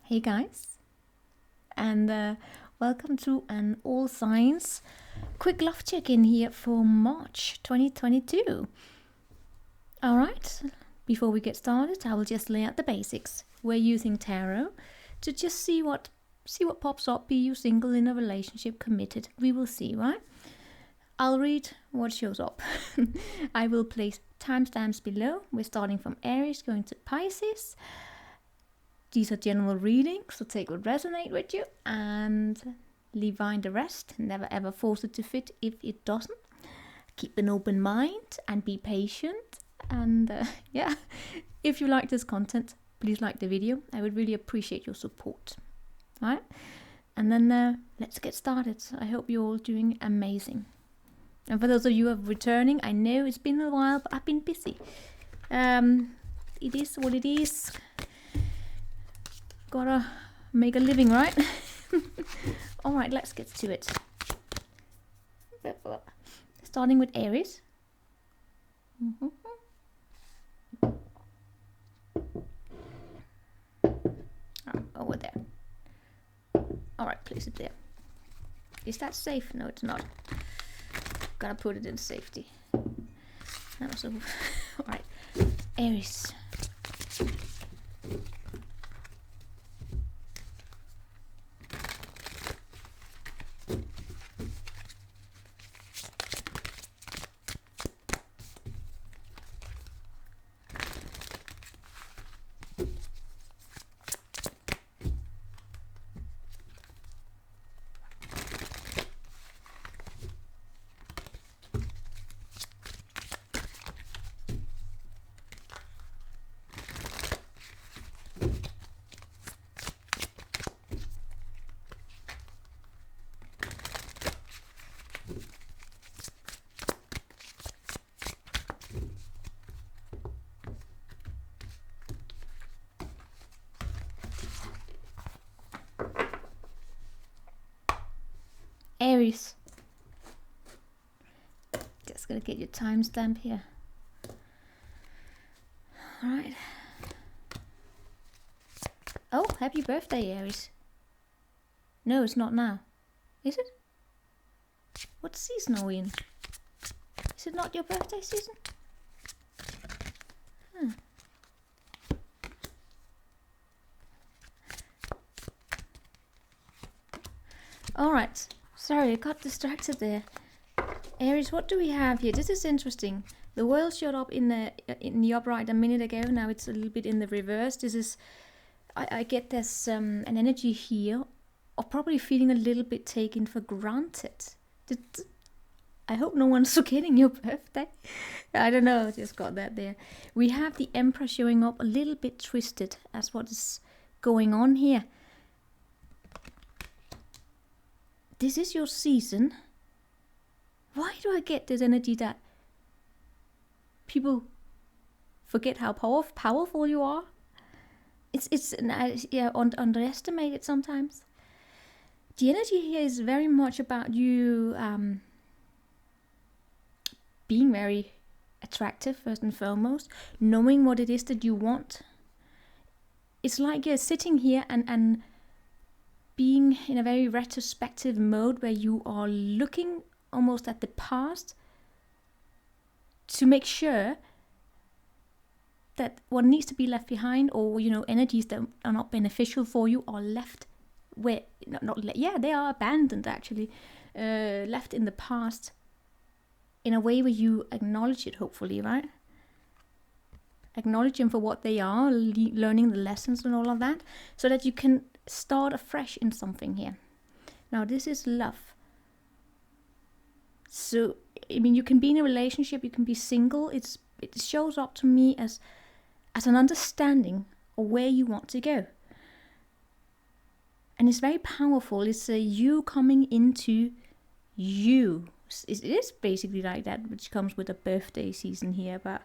Hey guys, and welcome to an all signs quick love check-in here for March 2022. Alright, before we get started, I will just lay out the basics. We're using tarot to just see what pops up. Be you single, in a relationship, committed? We will see, right? I'll read what shows up. I will place timestamps below. We're starting from Aries, going to Pisces. These are general readings, so take what resonate with you and leave behind the rest. Never ever force it to fit if it doesn't. Keep an open mind and be patient. And yeah, if you like this content, please like the video. I would really appreciate your support. All right? And then let's get started. I hope you're all doing amazing. And for those of you who are returning, I know it's been a while, but I've been busy. It is what it is. Gotta make a living, right? All right, let's get to it. Starting with Aries. Over there. All right, place it there. Is that safe? No, it's not. Gotta put it in safety. That was all right. Aries. Aries. Just gonna get your timestamp here. Alright. Oh, happy birthday, Aries. No, it's not now. Is it? What season are we in? Is it not your birthday season? Huh. Alright. Sorry, I got distracted there. Aries, what do we have here? This is interesting. The world showed up in the upright a minute ago. Now it's a little bit in the reverse. This is, I get this an energy here of probably feeling a little bit taken for granted. I hope no one's forgetting your birthday. I don't know, I just got that there. We have the Emperor showing up a little bit twisted as what is going on here. This is your season. Why do I get this energy that people forget how powerful you are? It's underestimated sometimes. The energy here is very much about you being very attractive first and foremost, knowing what it is that you want. It's like you're sitting here and being in a very retrospective mode where you are looking almost at the past to make sure that what needs to be left behind, or energies that are not beneficial for you, are left where they are abandoned actually, left in the past in a way where you acknowledge it, hopefully, right? Acknowledge them for what they are, learning the lessons and all of that, so that you can start afresh in something here. Now this is love. So, I mean, you can be in a relationship, you can be single. It shows up to me as an understanding of where you want to go. And it's very powerful. It's you coming into you. It is basically like that, which comes with a birthday season here, but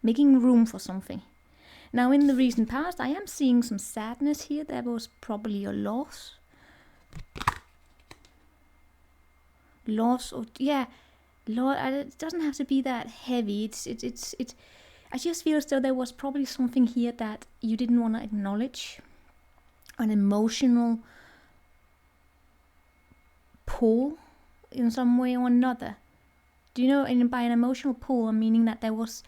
making room for something. Now, in the recent past, I am seeing some sadness here. There was probably a loss. Loss of, yeah, it doesn't have to be that heavy. It's I just feel as though there was probably something here that you didn't want to acknowledge. An emotional pull in some way or another. Do you know, and by an emotional pull, I'm meaning that there was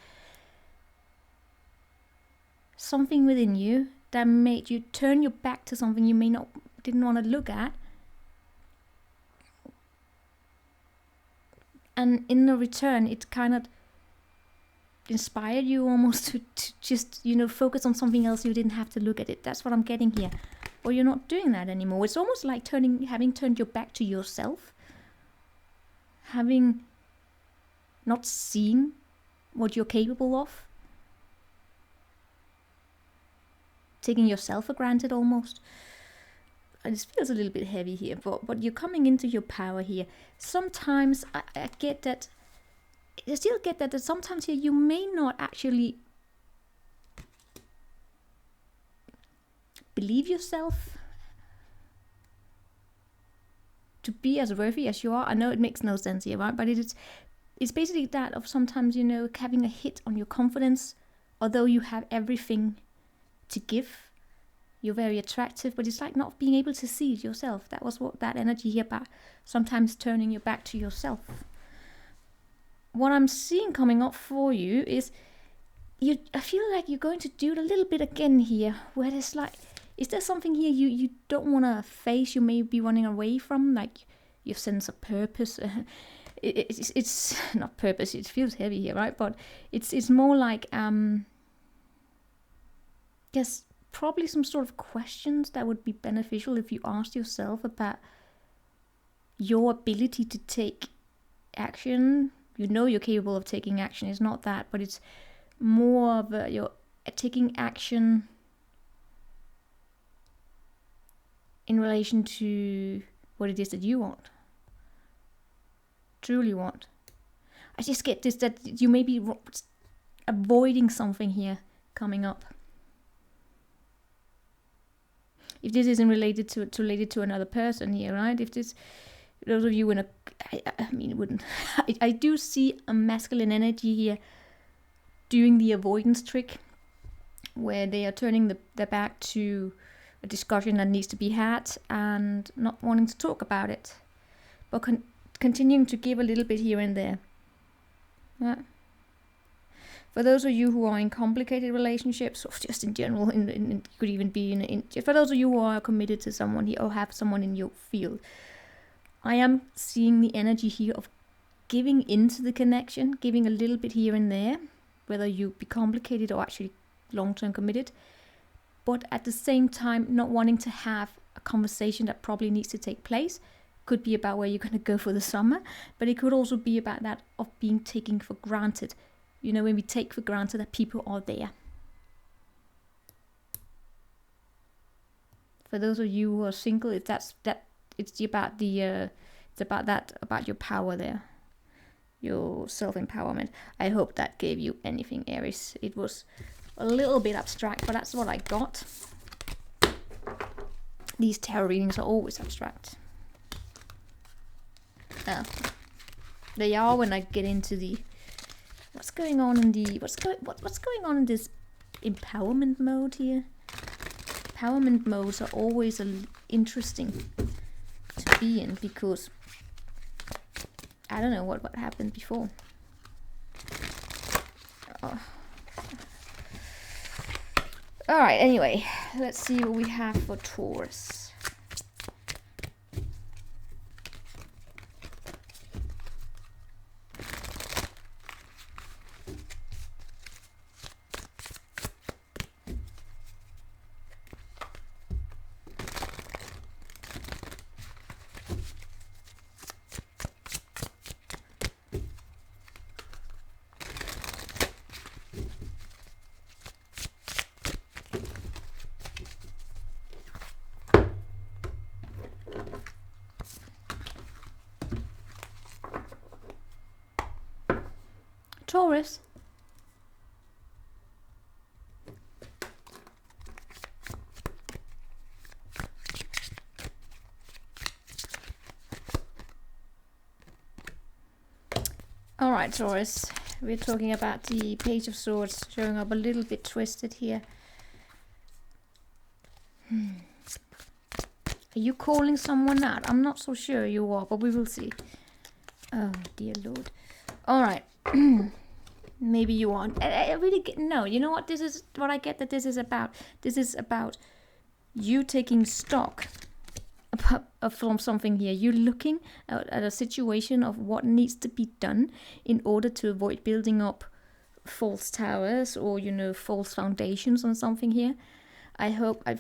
something within you that made you turn your back to something you didn't want to look at. And in the return, it kind of inspired you almost to just, you know, focus on something else. You didn't have to look at it. That's what I'm getting here. Or you're not doing that anymore. It's almost like having turned your back to yourself. Having not seen what you're capable of. Taking yourself for granted almost. This feels a little bit heavy here, but you're coming into your power here. Sometimes I get that, I still get that sometimes here you may not actually believe yourself to be as worthy as you are. I know it makes no sense here, right? But it's basically that of sometimes, you know, having a hit on your confidence, although you have everything to give. You're very attractive, but it's like not being able to see it yourself. That was what that energy here about, sometimes turning your back to yourself. What I'm seeing coming up for you is, I feel like you're going to do it a little bit again here, where there's like, is there something here you don't want to face, you may be running away from, like your sense of purpose? It's not purpose, it feels heavy here, right? But it's more like, yes, probably some sort of questions that would be beneficial if you asked yourself about your ability to take action. You know you're capable of taking action. It's not that, but it's more of you're taking action in relation to what it is that you want, truly want. I just get this, that you may be avoiding something here coming up. If this isn't related to another person here, right? If this, those of you in a, I mean, it wouldn't. I do see a masculine energy here doing the avoidance trick, where they are turning their back to a discussion that needs to be had and not wanting to talk about it, but continuing to give a little bit here and there. Yeah. For those of you who are in complicated relationships, or just in general, it could even be for those of you who are committed to someone here or have someone in your field, I am seeing the energy here of giving into the connection, giving a little bit here and there, whether you be complicated or actually long-term committed, but at the same time not wanting to have a conversation that probably needs to take place. Could be about where you're going to go for the summer, but it could also be about that of being taken for granted. You know, when we take for granted that people are there. For those of you who are single, it's about your power there, your self-empowerment. I hope that gave you anything, Aries. It was a little bit abstract, but that's what I got. These tarot readings are always abstract. They are when I get into the what's going on in this empowerment mode here. Empowerment modes are always interesting to be in, because I don't know what happened before. Oh. All right, anyway, let's see what we have for Taurus. Taurus. All right, Taurus. we're talking about the Page of Swords showing up a little bit twisted here. Are you calling someone out? I'm not so sure you are, but we will see. Oh, dear Lord. All right. Maybe you aren't. I really get... No, you know what? This is what I get that this is about. This is about you taking stock from something here. You're looking at a situation of what needs to be done in order to avoid building up false towers or, you know, false foundations on something here. I hope, I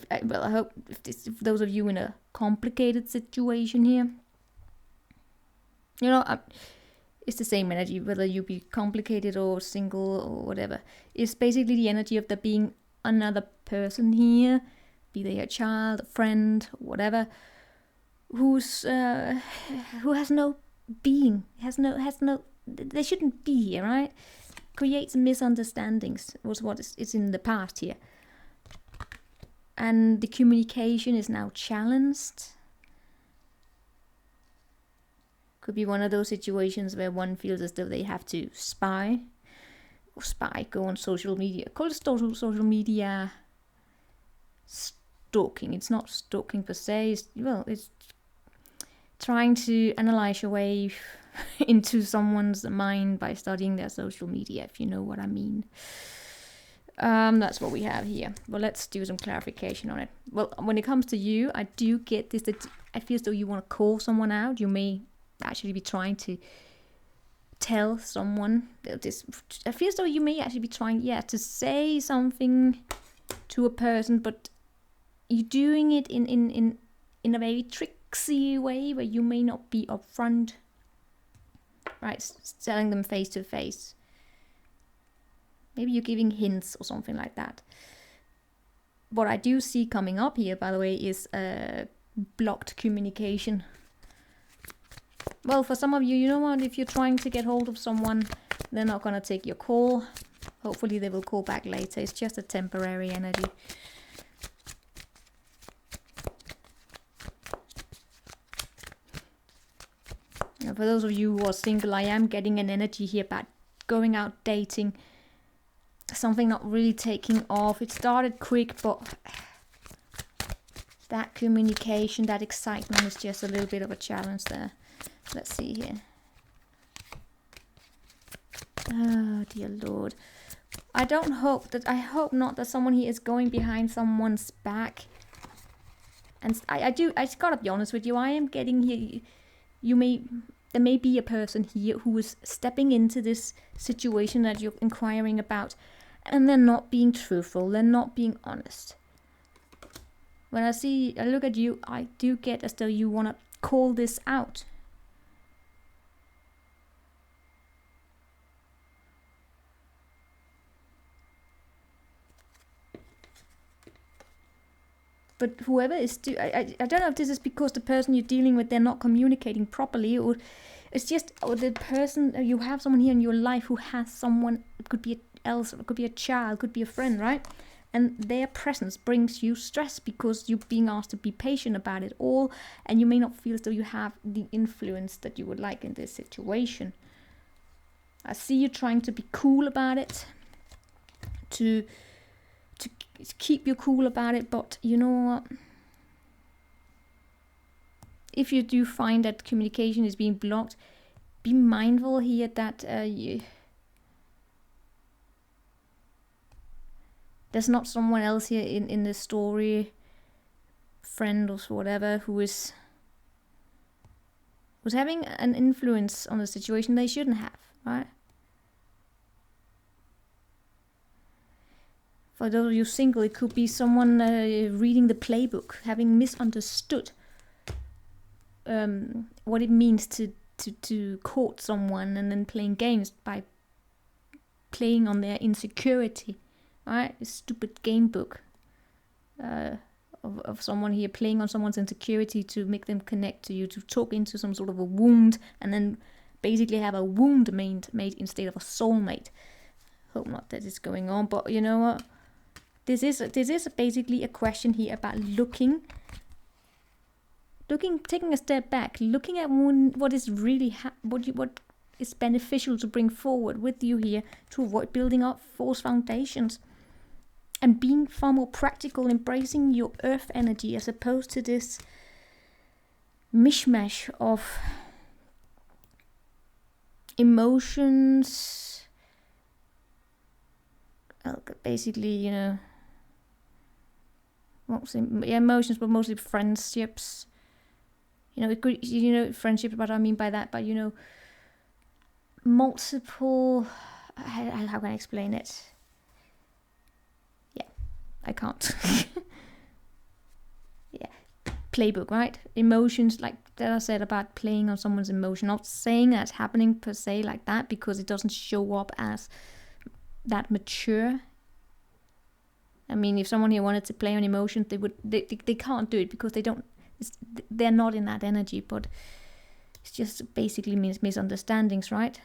hope if those of you in a complicated situation here, you know, it's the same energy, whether you be complicated or single or whatever. It's basically the energy of there being another person here, be they a child, a friend, whatever, who has no being, they shouldn't be here, right? Creates misunderstandings was what is in the past here. And the communication is now challenged. Could be one of those situations where one feels as though they have to go on social media. Call it social media stalking. It's not stalking per se. It's trying to analyze your way into someone's mind by studying their social media, if you know what I mean. That's what we have here. Well, let's do some clarification on it. Well, when it comes to you, I do get this, that I feel as though you want to call someone out. You may actually be trying to tell someone this. I feel as though you may actually be trying, to say something to a person, but you're doing it in a very tricksy way where you may not be upfront, right? Telling them face to face. Maybe you're giving hints or something like that. What I do see coming up here, by the way, is blocked communication. Well, for some of you, you know what? If you're trying to get hold of someone, they're not going to take your call. Hopefully they will call back later. It's just a temporary energy. Now, for those of you who are single, I am getting an energy here about going out dating. Something not really taking off. It started quick, but that communication, that excitement is just a little bit of a challenge there. Let's see here. Oh, dear Lord. I hope not that someone here is going behind someone's back. And I just gotta be honest with you, I am getting here, there may be a person here who is stepping into this situation that you're inquiring about, and they're not being truthful, they're not being honest. When I look at you, I do get as though you want to call this out. But whoever is I don't know if this is because the person you're dealing with, they're not communicating properly, or it's just the person, you have someone here in your life who has someone, it could be else, it could be a child, could be a friend, right? And their presence brings you stress because you're being asked to be patient about it all, and you may not feel as though you have the influence that you would like in this situation. I see you trying to be cool about it, to keep you cool about it, but you know what? If you do find that communication is being blocked, be mindful here that there's not someone else here in the story, friend or whatever, who's having an influence on the situation they shouldn't have, right? For those of you single, it could be someone reading the playbook, having misunderstood what it means to court someone, and then playing games by playing on their insecurity, right? A stupid game book of someone here playing on someone's insecurity to make them connect to you, to talk into some sort of a wound, and then basically have a wound made instead of a soulmate. Hope not that is going on, but you know what? This is basically a question here about taking a step back, looking at what is really what is beneficial to bring forward with you here to avoid building up false foundations and being far more practical, embracing your earth energy as opposed to this mishmash of emotions. Well, basically, you know, emotions, but mostly friendships. You know, it could, you know, friendship, what I mean by that, but you know, multiple, how can I explain it? Yeah, I can't. Yeah, playbook, right? Emotions, like that I said about playing on someone's emotion. Not saying that's happening per se like that, because it doesn't show up as that mature. I mean, if someone here wanted to play on emotions, they can't do it because they're not in that energy. But it just basically means misunderstandings, right?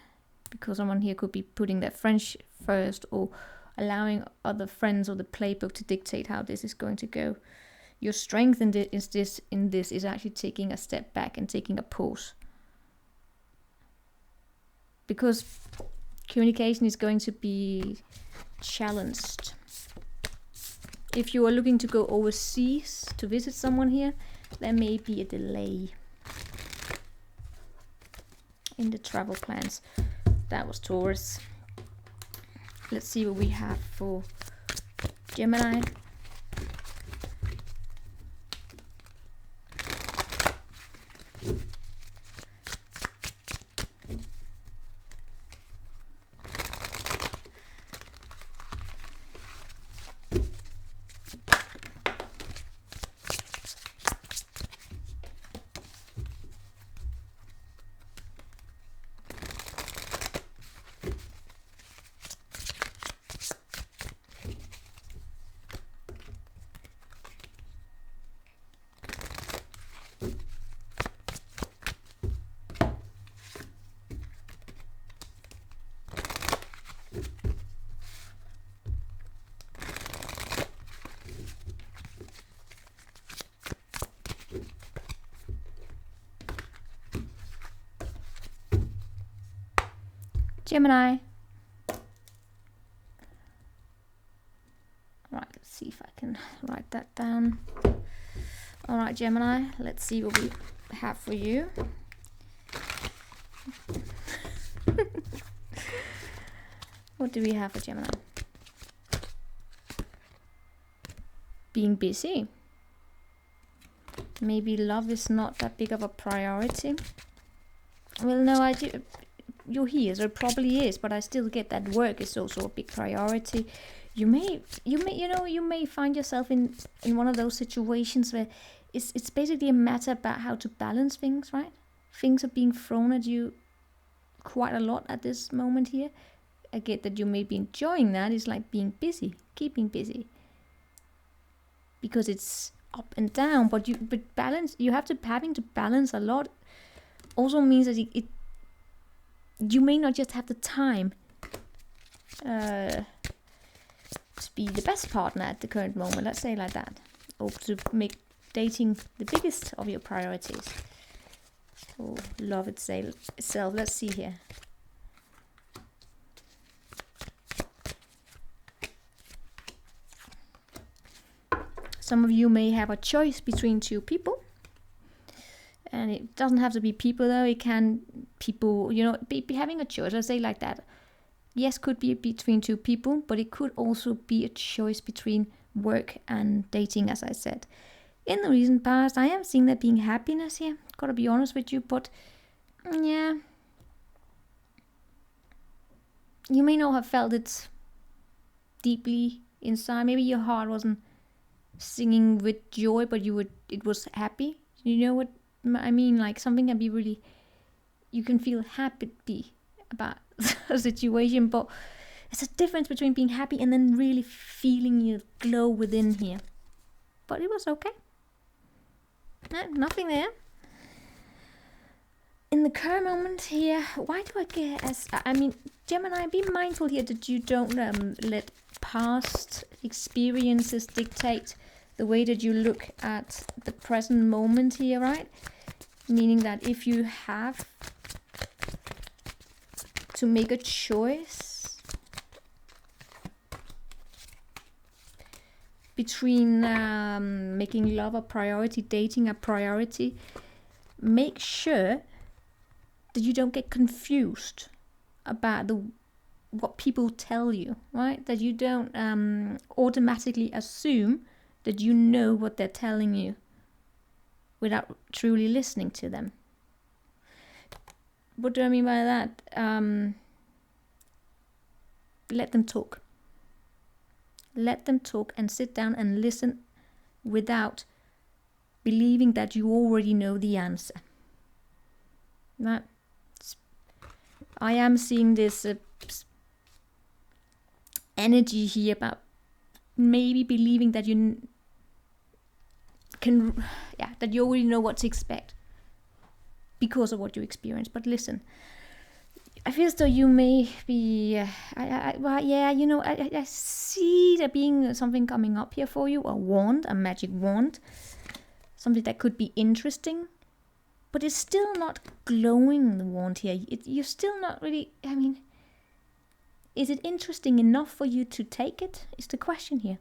Because someone here could be putting their friendship first, or allowing other friends or the playbook to dictate how this is going to go. Your strength in this is actually taking a step back and taking a pause, because communication is going to be challenged. If you are looking to go overseas to visit someone here, there may be a delay in the travel plans. That was Taurus. Let's see what we have for Gemini. Gemini. Right, let's see if I can write that down. All right, Gemini, let's see what we have for you. What do we have for Gemini? Being busy. Maybe love is not that big of a priority. Well, no, I do. You're here, so it probably is, but I still get that work is also a big priority. You may find yourself in one of those situations where it's basically a matter about how to balance things, right? Things are being thrown at you quite a lot at this moment here. I get that you may be enjoying that. It's like being busy, keeping busy, because it's up and down. But balance. You having to balance a lot. Also means that you may not just have the time to be the best partner at the current moment, let's say like that, or to make dating the biggest of your priorities, or love itself. Let's see here. Some of you may have a choice between two people. And it doesn't have to be people, though. It can people, be having a choice. Let's say like that. Yes, could be between two people, but it could also be a choice between work and dating, as I said. In the recent past, I am seeing there being happiness here. Gotta be honest with you, but yeah. You may not have felt it deeply inside. Maybe your heart wasn't singing with joy, but it was happy. You know what I mean? Like something can be really, you can feel happy about a situation, but there's a difference between being happy and then really feeling your glow within here. But it was okay. No, nothing there. In the current moment here, why do I get Gemini, be mindful here that you don't let past experiences dictate the way that you look at the present moment here, right? Meaning that if you have to make a choice between making love a priority, dating a priority. Make sure that you don't get confused about what people tell you, right? That you don't automatically assume that you know what they're telling you without truly listening to them. What do I mean by that? Let them talk. Let them talk and sit down and listen without believing that you already know the answer. Right? I am seeing this energy here about maybe believing that you can, that you already know what to expect because of what you experience. But listen, I feel as though you may be, I see there being something coming up here for you, a wand, a magic wand, something that could be interesting, but it's still not glowing, the wand here. You're still not really, is it interesting enough for you to take it? Is the question here.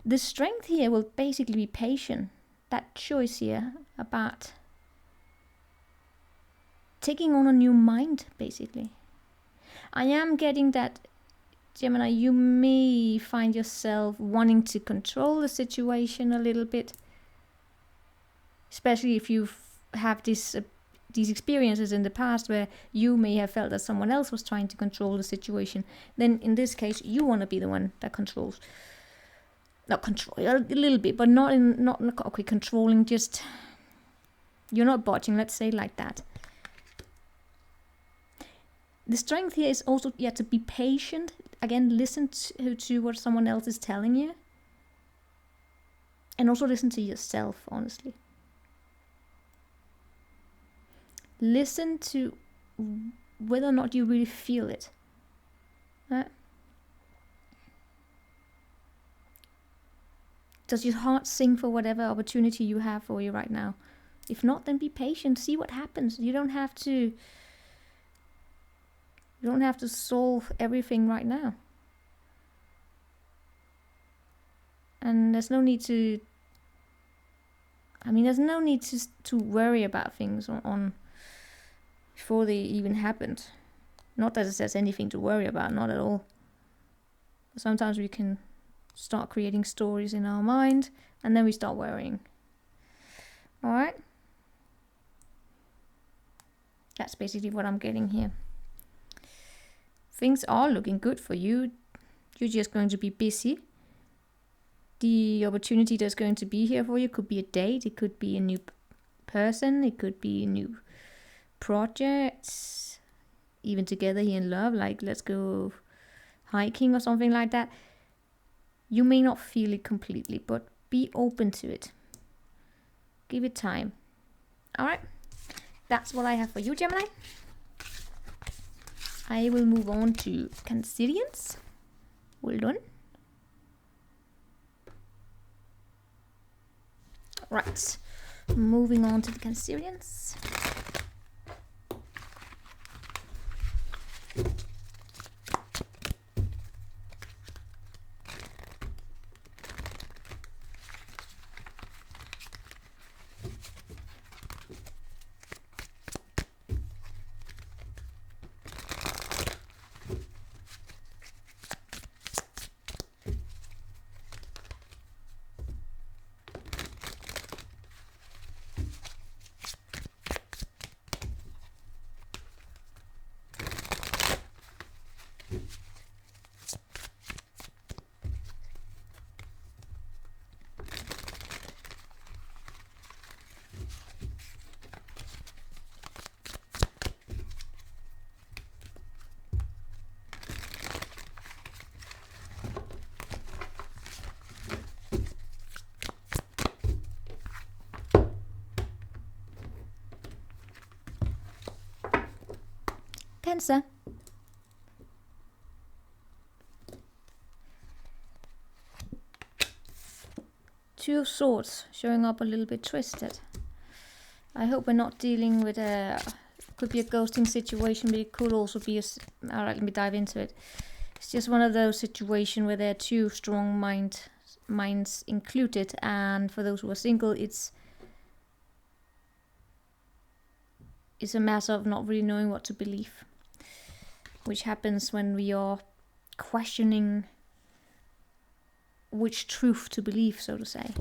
The strength here will basically be patient. That choice here about taking on a new mind, basically. I am getting that, Gemini, you may find yourself wanting to control the situation a little bit, especially if you have these experiences in the past where you may have felt that someone else was trying to control the situation. Then in this case, you want to be the one that controls. Not control, a little bit, but not controlling, just, you're not botching, let's say like that. The strength here is also, to be patient. Again, listen to what someone else is telling you. And also listen to yourself, honestly. Listen to whether or not you really feel it. Does your heart sing for whatever opportunity you have for you right now? If not, then be patient. See what happens. You don't have to solve everything right now. And there's no need to to worry about things on before they even happened. Not that there's anything to worry about, not at all. But sometimes we can start creating stories in our mind and then we start worrying. All right? That's basically what I'm getting here. Things are looking good for you. You're just going to be busy. The opportunity that's going to be here for you could be a date, it could be a new person, it could be a new project, even together here in love, like let's go hiking or something like that. You may not feel it completely, but be open to it. Give it time. All right, that's what I have for you, Gemini. I will move on to Cancerians. Well done. Right, moving on to the Cancerians. Cancer. Two of Swords showing up a little bit twisted. I hope we're not dealing with Could be a ghosting situation, but it could also be all right, let me dive into it. It's just one of those situations where there are two strong minds included, and for those who are single, it's a matter of not really knowing what to believe, which happens when we are questioning which truth to believe, so to say.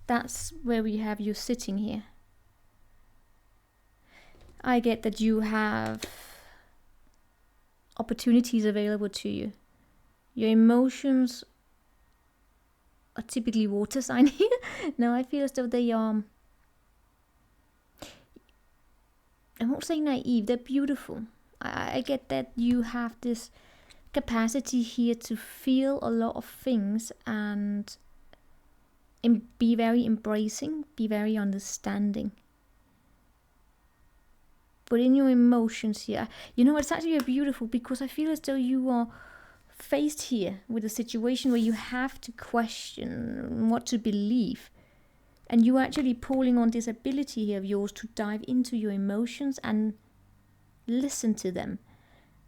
That's where we have you sitting here. I get that you have opportunities available to you. Your emotions are typically water sign here. No, I feel as though they are, I won't say naive, they're beautiful. I get that you have this capacity here to feel a lot of things and be very embracing, be very understanding. But in your emotions here, you know, it's actually beautiful because I feel as though you are faced here with a situation where you have to question what to believe. And you're actually pulling on this ability here of yours to dive into your emotions and listen to them.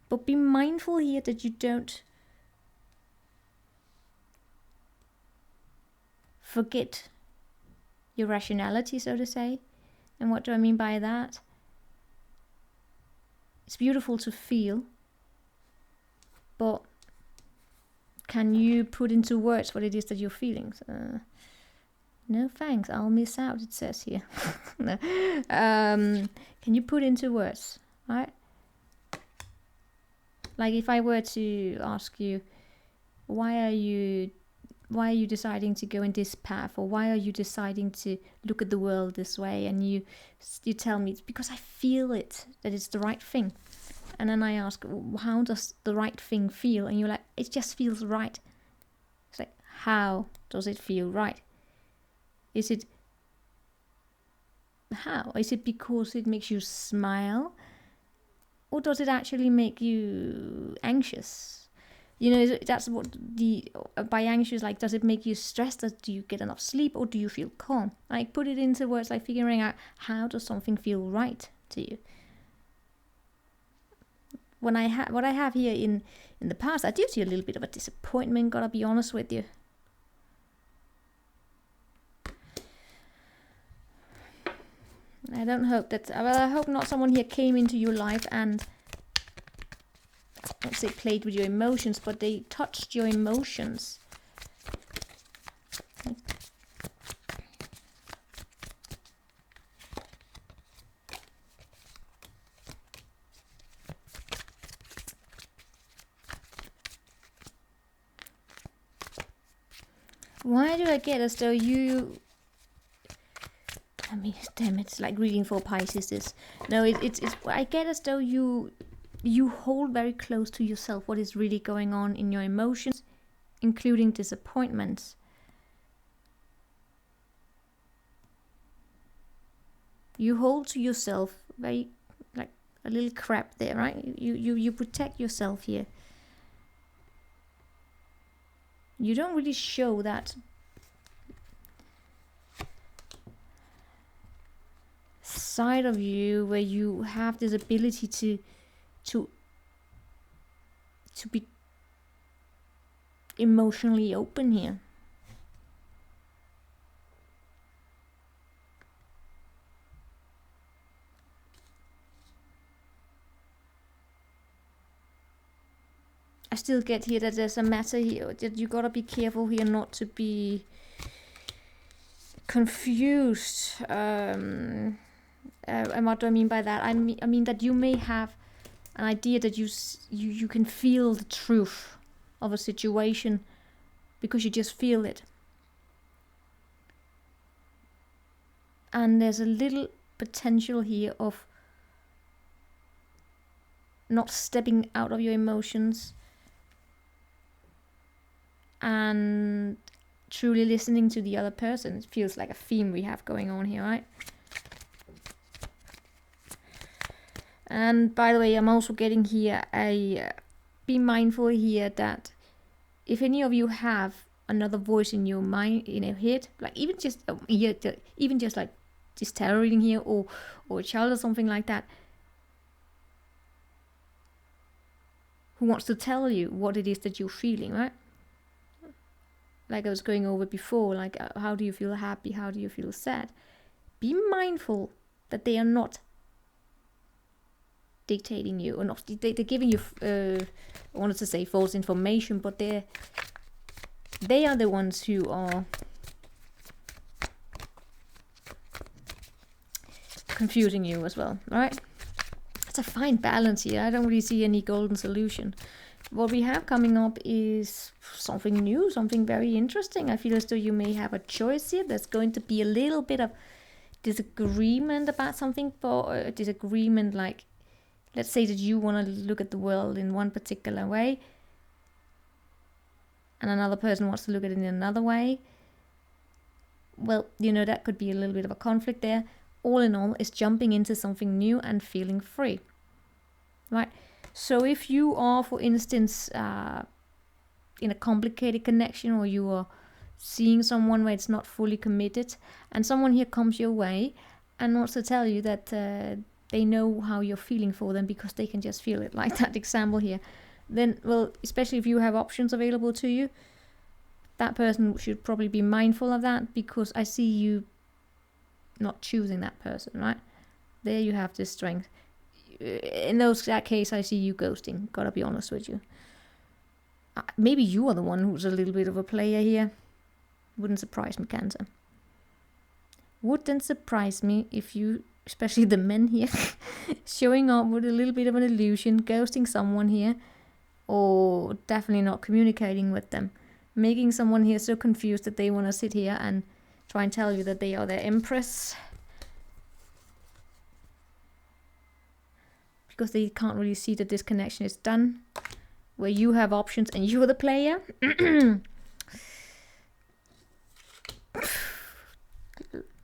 But be mindful here that you don't forget your rationality, so to say. And what do I mean by that? It's beautiful to feel, but can you put into words what it is that you're feeling? No thanks, I'll miss out, it says here. No. Can you put into words, right? Like if I were to ask you, why are you deciding to go in this path, or why are you deciding to look at the world this way, and you tell me it's because I feel it, that it's the right thing. And then I ask, how does the right thing feel? And you're like, it just feels right. It's like, how does it feel right? Is it how? Is it because it makes you smile? Or does it actually make you anxious? You know, that's what by anxious, like, does it make you stressed? Do you get enough sleep, or do you feel calm? Like, put it into words, like figuring out, how does something feel right to you? What I have here in the past, I do see a little bit of a disappointment, gotta be honest with you. I don't hope that, well, I hope not someone here came into your life and, let's say, played with your emotions, but they touched your emotions. Why do I get as though you... I mean, damn, it's like reading for Pisces. No, it's I get as though you hold very close to yourself what is really going on in your emotions, including disappointments. You hold to yourself very, like a little crab there, right? You protect yourself here. You don't really show that side of you where you have this ability to be emotionally open here. I still get here that there's a matter here that you gotta be careful here not to be confused. And what do I mean by that? I mean that you may have an idea that you can feel the truth of a situation because you just feel it. And there's a little potential here of not stepping out of your emotions and truly listening to the other person. It feels like a theme we have going on here, right? And by the way, I'm also getting here be mindful here that if any of you have another voice in your mind, in your head, like even just like this tarot reading here, or a child or something like that, who wants to tell you what it is that you're feeling, right? Like I was going over before, like how do you feel happy, how do you feel sad? Be mindful that they are not dictating you, or not they're giving you I wanted to say false information, but they are the ones who are confusing you as well, right? It's a fine balance here. I don't really see any golden solution. What we have coming up is something new, something very interesting. I feel as though you may have a choice here. There's going to be a little bit of disagreement about something, for disagreement, like let's say that you want to look at the world in one particular way and another person wants to look at it in another way. Well, you know, that could be a little bit of a conflict there. All in all, it's jumping into something new and feeling free, right? So if you are, for instance, in a complicated connection, or you are seeing someone where it's not fully committed, and someone here comes your way and wants to tell you that they know how you're feeling for them because they can just feel it, like that example here, then, well, especially if you have options available to you, that person should probably be mindful of that, because I see you not choosing that person, right? There you have this strength. In that case, I see you ghosting, gotta be honest with you. Maybe you are the one who's a little bit of a player here. Wouldn't surprise me, Cancer. Wouldn't surprise me if you, especially the men here, showing up with a little bit of an illusion, ghosting someone here, or definitely not communicating with them, making someone here so confused that they want to sit here and try and tell you that they are their empress, because they can't really see that this connection is done, where you have options and you're the player.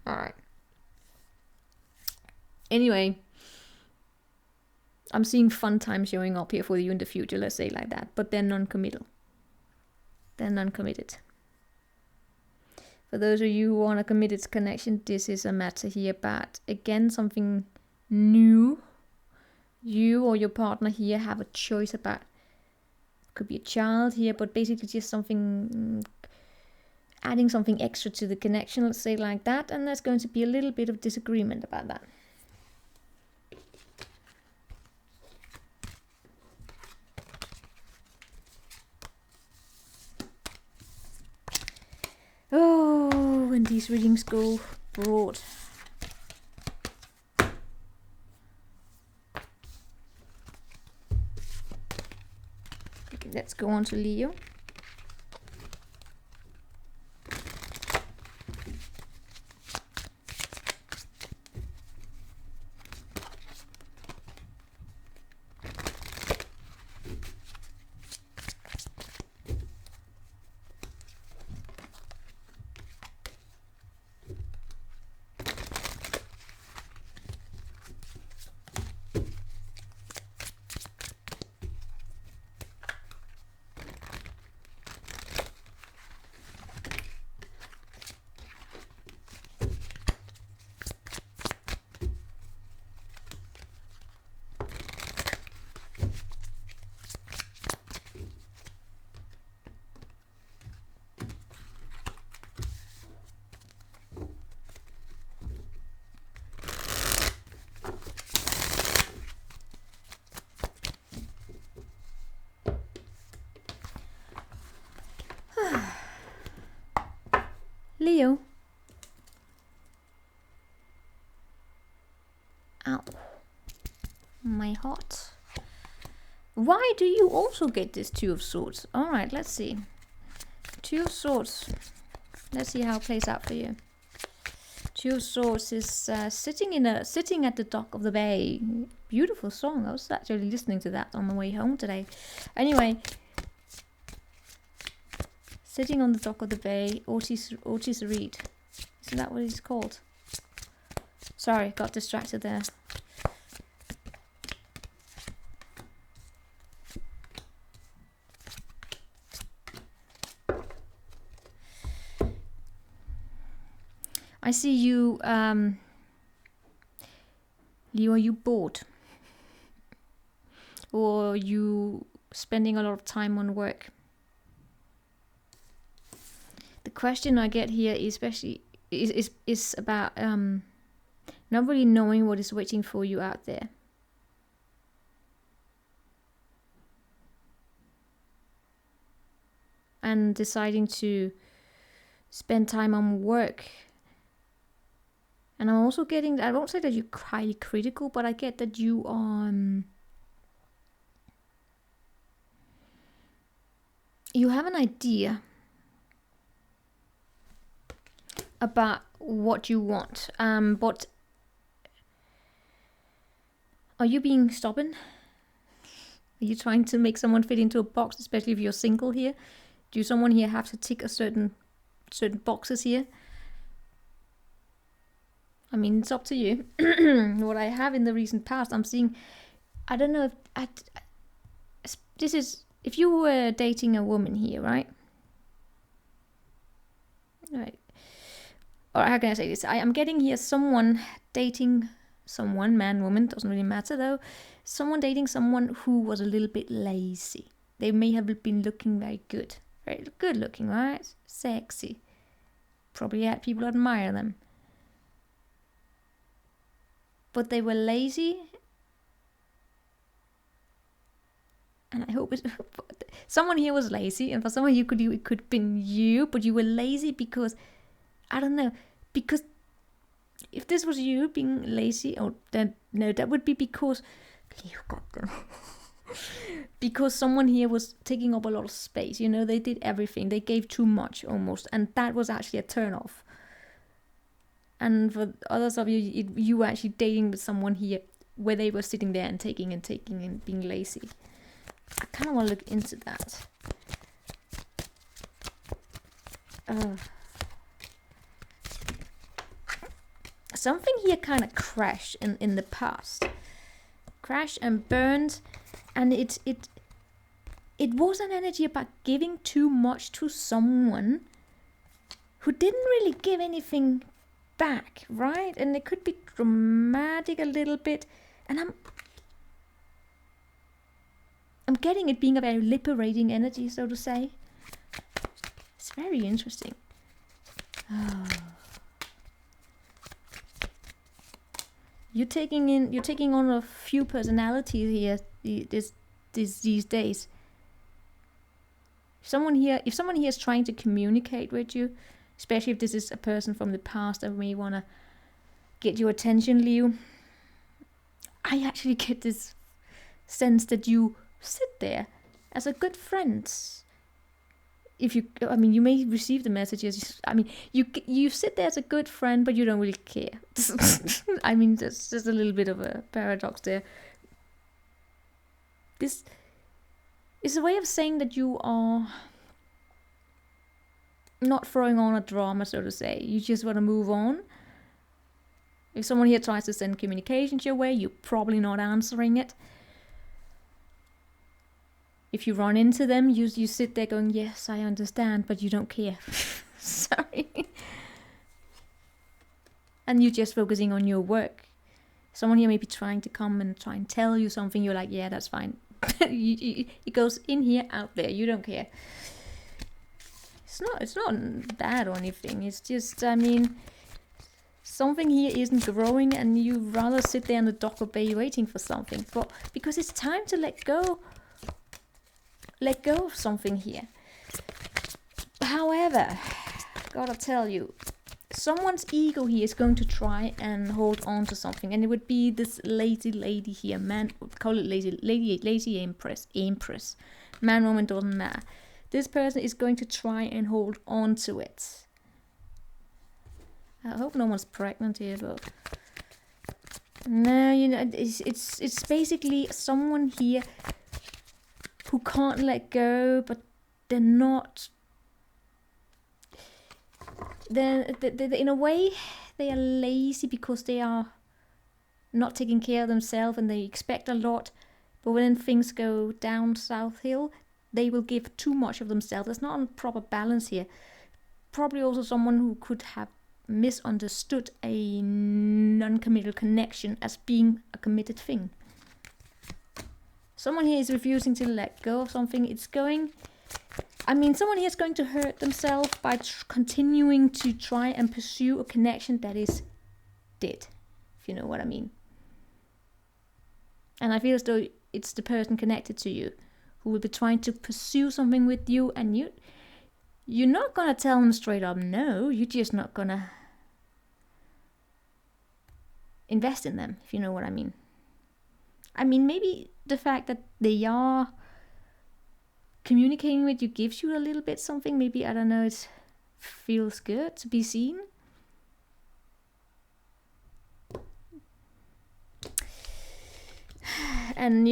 Alright. Anyway, I'm seeing fun times showing up here for you in the future, let's say like that, but they're non-committal. They're non-committed. For those of you who want a committed connection, this is a matter here about, again, something new. You or your partner here have a choice about. Could be a child here, but basically just something, adding something extra to the connection, let's say like that, and there's going to be a little bit of disagreement about that. Oh, when these readings go broad. Okay, let's go on to Leo. Leo. Ow. My heart. Why do you also get this Two of Swords? Alright, let's see. Two of Swords. Let's see how it plays out for you. Two of Swords is sitting at the dock of the bay. Beautiful song. I was actually listening to that on the way home today. Anyway, sitting on the dock of the bay, Otis Reed. Isn't that what he's called? Sorry, got distracted there. I see you, Leo, are you bored? Or you spending a lot of time on work? The question I get here especially is about not really knowing what is waiting for you out there. And deciding to spend time on work. And I'm also getting, I won't say that you're highly critical, but I get that you are, you have an idea about what you want, but are you being stubborn? Are you trying to make someone fit into a box, especially if you're single here? Do someone here have to tick a certain boxes here? I mean, it's up to you. What I have in the recent past, I'm seeing, I don't know if this is, if you were dating a woman here, right? Right. Or how can I say this? I am getting here someone dating someone, man, woman, doesn't really matter though. Someone dating someone who was a little bit lazy. They may have been looking very good. Very good looking, right? Sexy. Probably had people admire them. But they were lazy. And I hope someone here was lazy. And for some of you, it could have been you. But you were lazy because, I don't know. Because if this was you being lazy, or then no, that would be because you got them. Because someone here was taking up a lot of space. You know, they did everything. They gave too much almost. And that was actually a turn off. And for others of you, you were actually dating with someone here where they were sitting there and taking and being lazy. I kind of want to look into that. Something here kind of crashed in the past. Crashed and burned. And it was an energy about giving too much to someone who didn't really give anything back, right? And it could be dramatic a little bit. And I'm getting it being a very liberating energy, so to say. It's very interesting. Oh. You're taking on a few personalities here these days. If someone here is trying to communicate with you, especially if this is a person from the past that may want to get your attention, Leo, I actually get this sense that you sit there as a good friend. If you, I mean, you may receive the messages. I mean, you sit there as a good friend, but you don't really care. I mean, there's just a little bit of a paradox there. This is a way of saying that you are not throwing on a drama, so to say. You just want to move on. If someone here tries to send communications your way, you're probably not answering it. If you run into them, you sit there going, yes, I understand, but you don't care. Sorry. And you're just focusing on your work. Someone here may be trying to come and try and tell you something. You're like, yeah, that's fine. It goes in here, out there. You don't care. It's not bad or anything. It's just, I mean, something here isn't growing and you rather sit there in the dock or bay waiting for something. But because it's time to let go of something here. However, gotta tell you, someone's ego here is going to try and hold on to something, and it would be this lazy lady here. Man, call it lazy empress. Man, woman, doesn't matter. This person is going to try and hold on to it. I hope no one's pregnant here, but no, you know, it's basically someone here who can't let go, but they're not. They're in a way, they are lazy because they are not taking care of themselves and they expect a lot. But when things go down south hill, they will give too much of themselves. There's not a proper balance here. Probably also someone who could have misunderstood a non-committal connection as being a committed thing. Someone here is refusing to let go of something. Someone here is going to hurt themselves by continuing to try and pursue a connection that is dead, if you know what I mean. And I feel as though it's the person connected to you who will be trying to pursue something with you, and you're not gonna tell them straight up no. You're just not gonna invest in them, if you know what I mean. Maybe the fact that they are communicating with you gives you a little bit something. Maybe, I don't know, it feels good to be seen. And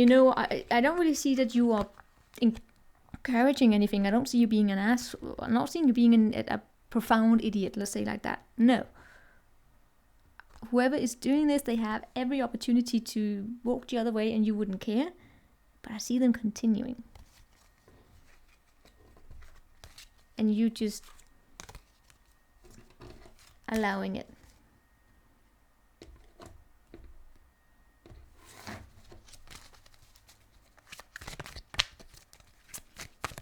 I don't really see that you are encouraging anything. I don't see you being an ass. I'm not seeing you being a profound idiot, let's say like that. No. Whoever is doing this, they have every opportunity to walk the other way and you wouldn't care. But I see them continuing. And you just allowing it.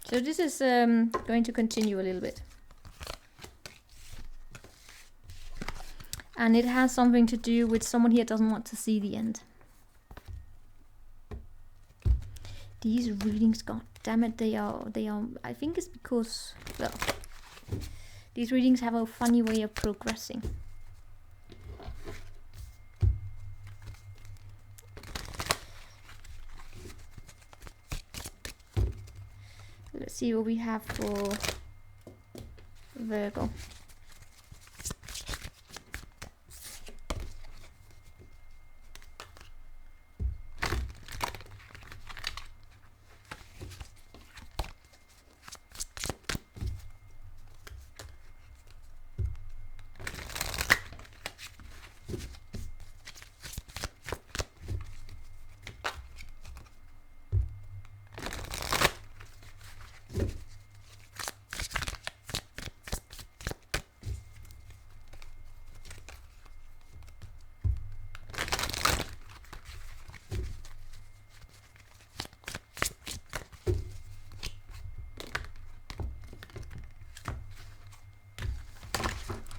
So this is going to continue a little bit. And it has something to do with someone here doesn't want to see the end. These readings, god damn it, they are, I think it's because, well, these readings have a funny way of progressing. Let's see what we have for Virgo.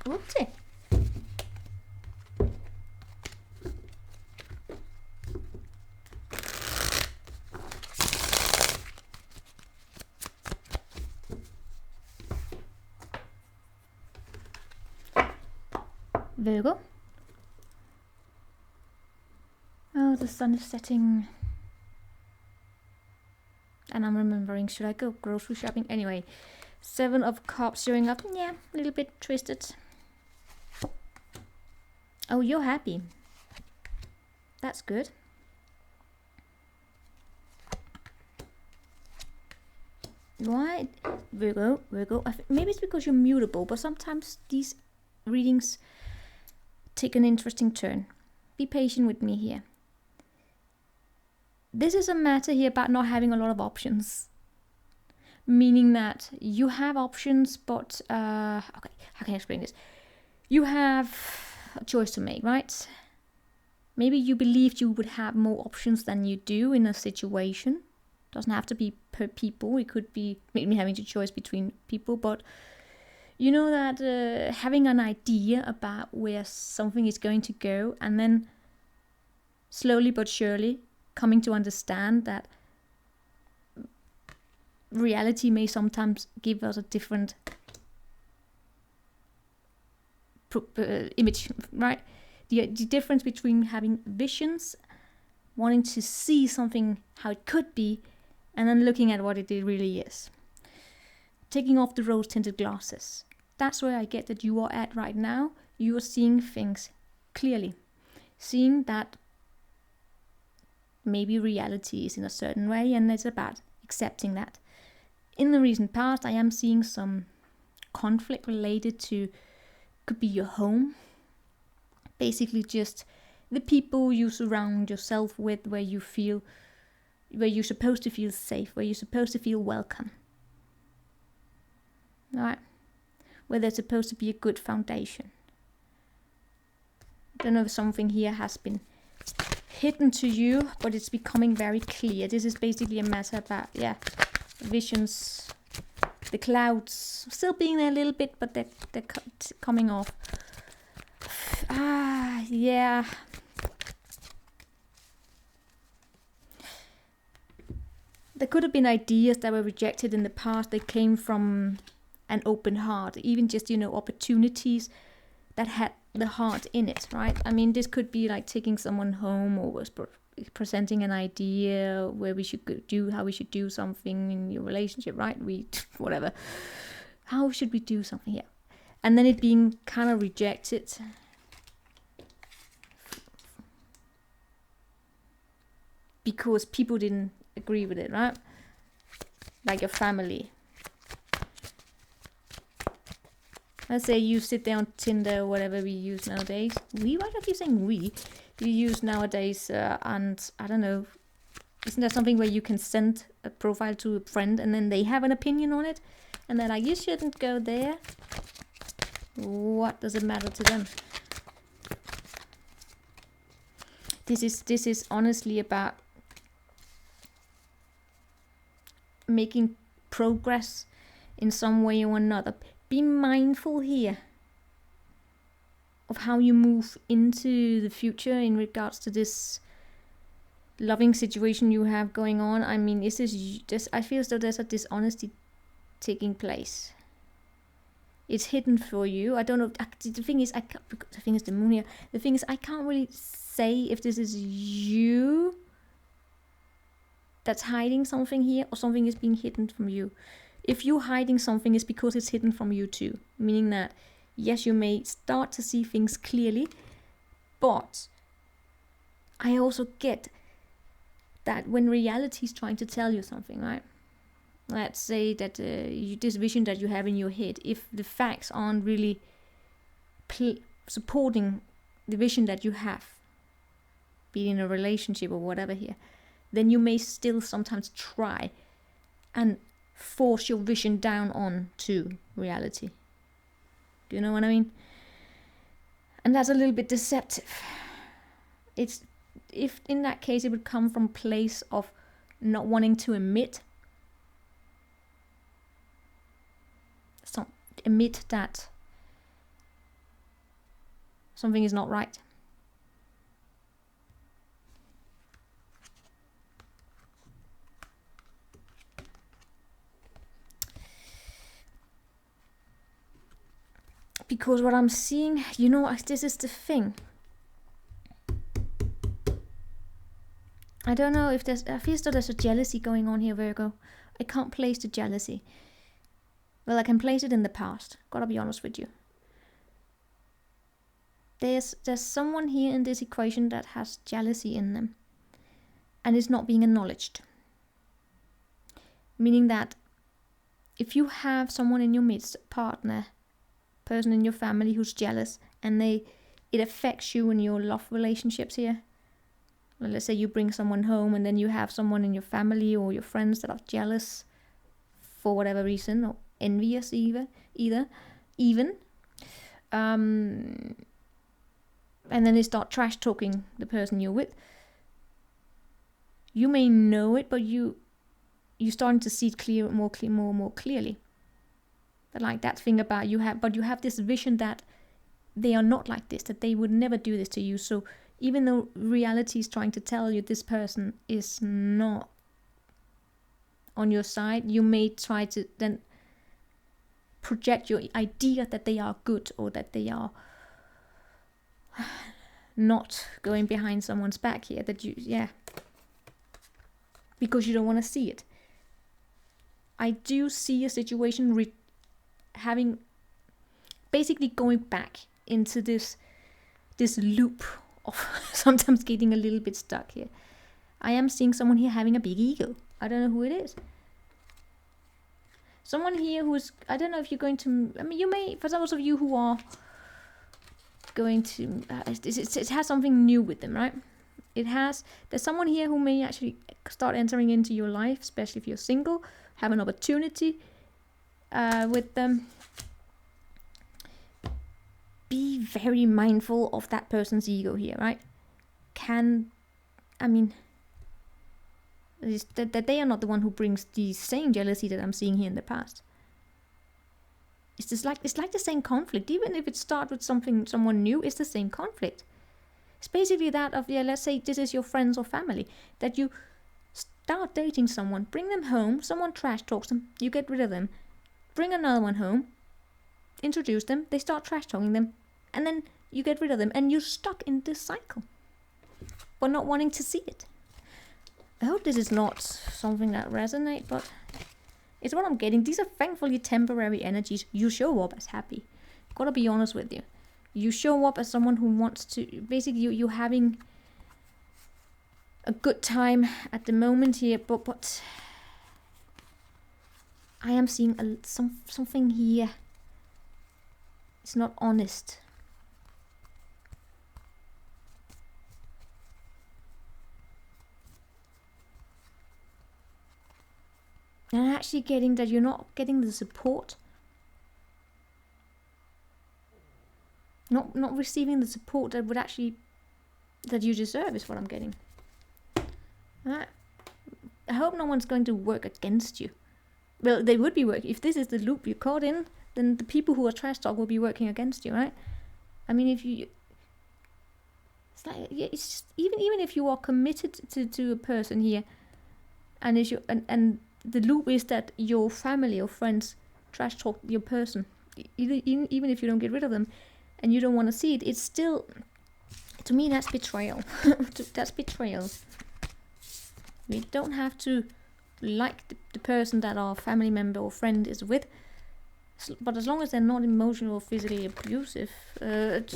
Whoopsie. Virgo. Oh, the sun is setting. And I'm remembering, should I go grocery shopping? Anyway, 7 of Cups showing up. Yeah, a little bit twisted. Oh, you're happy. That's good. Why? Virgo. Maybe it's because you're mutable, but sometimes these readings take an interesting turn. Be patient with me here. This is a matter here about not having a lot of options. Meaning that you have options, but okay, how can I explain this? You have a choice to make, right? Maybe you believed you would have more options than you do in a situation. Doesn't have to be per people. It could be maybe having to choose between people, but you know that having an idea about where something is going to go, and then slowly but surely coming to understand that reality may sometimes give us a different image, right? The difference between having visions, wanting to see something how it could be, and then looking at what it really is. Taking off the rose-tinted glasses. That's where I get that you are at right now. You are seeing things clearly. Seeing that maybe reality is in a certain way, and it's about accepting that. In the recent past, I am seeing some conflict related to, could be your home. Basically just the people you surround yourself with, where you're supposed to feel safe, where you're supposed to feel welcome. Alright? Where there's supposed to be a good foundation. I don't know if something here has been hidden to you, but it's becoming very clear. This is basically a matter about, yeah, visions, the clouds still being there a little bit, but they're coming off. Ah, yeah. There could have been ideas that were rejected in the past. They came from an open heart, even just, you know, opportunities that had the heart in it, right? I mean, this could be like taking someone home, or was presenting an idea where we should do, how we should do something in your relationship, right? Whatever. How should we do something here? And then it being kind of rejected. Because people didn't agree with it, right? Like your family. Let's say you sit there on Tinder or whatever we use nowadays. Why do I keep saying we? You use nowadays, and I don't know. Isn't that something where you can send a profile to a friend and then they have an opinion on it? And they're like, you shouldn't go there. What does it matter to them? This is honestly about making progress in some way or another. Be mindful here of how you move into the future in regards to this loving situation you have going on. I mean, is this I feel as though there's a dishonesty taking place. It's hidden for you. I don't know. The thing is, the thing is the moon here. The thing is, I can't really say if this is you that's hiding something here, or something is being hidden from you. If you're hiding something, it's because it's hidden from you too. Meaning that, yes, you may start to see things clearly, but I also get that when reality is trying to tell you something, right? Let's say that this vision that you have in your head, if the facts aren't really supporting the vision that you have, be it in a relationship or whatever here, then you may still sometimes try and force your vision down on to reality. Do you know what I mean? And that's a little bit deceptive. It's, if in that case it would come from a place of not wanting to admit that something is not right. Because what I'm seeing, you know, this is the thing. I don't know if I feel as though there's a jealousy going on here, Virgo. I can't place the jealousy. Well, I can place it in the past. Gotta be honest with you. There's someone here in this equation that has jealousy in them. And it's not being acknowledged. Meaning that if you have someone in your midst, partner, person in your family who's jealous, and it affects you in your love relationships here. Well, let's say you bring someone home and then you have someone in your family or your friends that are jealous for whatever reason, or envious even. And then they start trash talking the person you're with. You may know it, but you're starting to see it more clearly. But like that thing about you have this vision that they are not like this, that they would never do this to you. So even though reality is trying to tell you this person is not on your side, you may try to then project your idea that they are good, or that they are not going behind someone's back here, that because you don't want to see it. I do see a situation having basically going back into this loop of sometimes getting a little bit stuck here. I am seeing someone here having a big ego. I don't know who it is. Someone here who's, I don't know if you're going to, I mean, you may, for those of you who are going to, it has something new with them, right? There's someone here who may actually start entering into your life, especially if you're single, have an opportunity with them. be very mindful of that person's ego here, right? I mean, that they are not the one who brings the same jealousy that I'm seeing here in the past. It's like the same conflict, even if it starts with someone new. It's the same conflict. It's basically that of, yeah, let's say this is your friends or family, that you start dating someone, bring them home, someone trash talks them, you get rid of them, bring another one home, introduce them, they start trash talking them, and then you get rid of them, and you're stuck in this cycle, but not wanting to see it. I hope this is not something that resonates, but it's what I'm getting. These are thankfully temporary energies. You show up as happy. Gotta be honest with you. You show up as someone who wants to, basically you're having a good time at the moment here, but I am seeing something here. It's not honest. And I'm actually getting that you're not getting the support. Not receiving the support that would actually, that you deserve is what I'm getting. I hope no one's going to work against you. Well, they would be working. If this is the loop you're caught in, then the people who are trash talk will be working against you, right? I mean, if you, it's like, yeah, it's just, even if you are committed to a person here, and is you and the loop is that your family or friends trash talk your person, even if you don't get rid of them, and you don't want to see it, it's still, to me, that's betrayal. That's betrayal. We don't have to like the person that our family member or friend is with, but as long as they're not emotional or physically abusive, then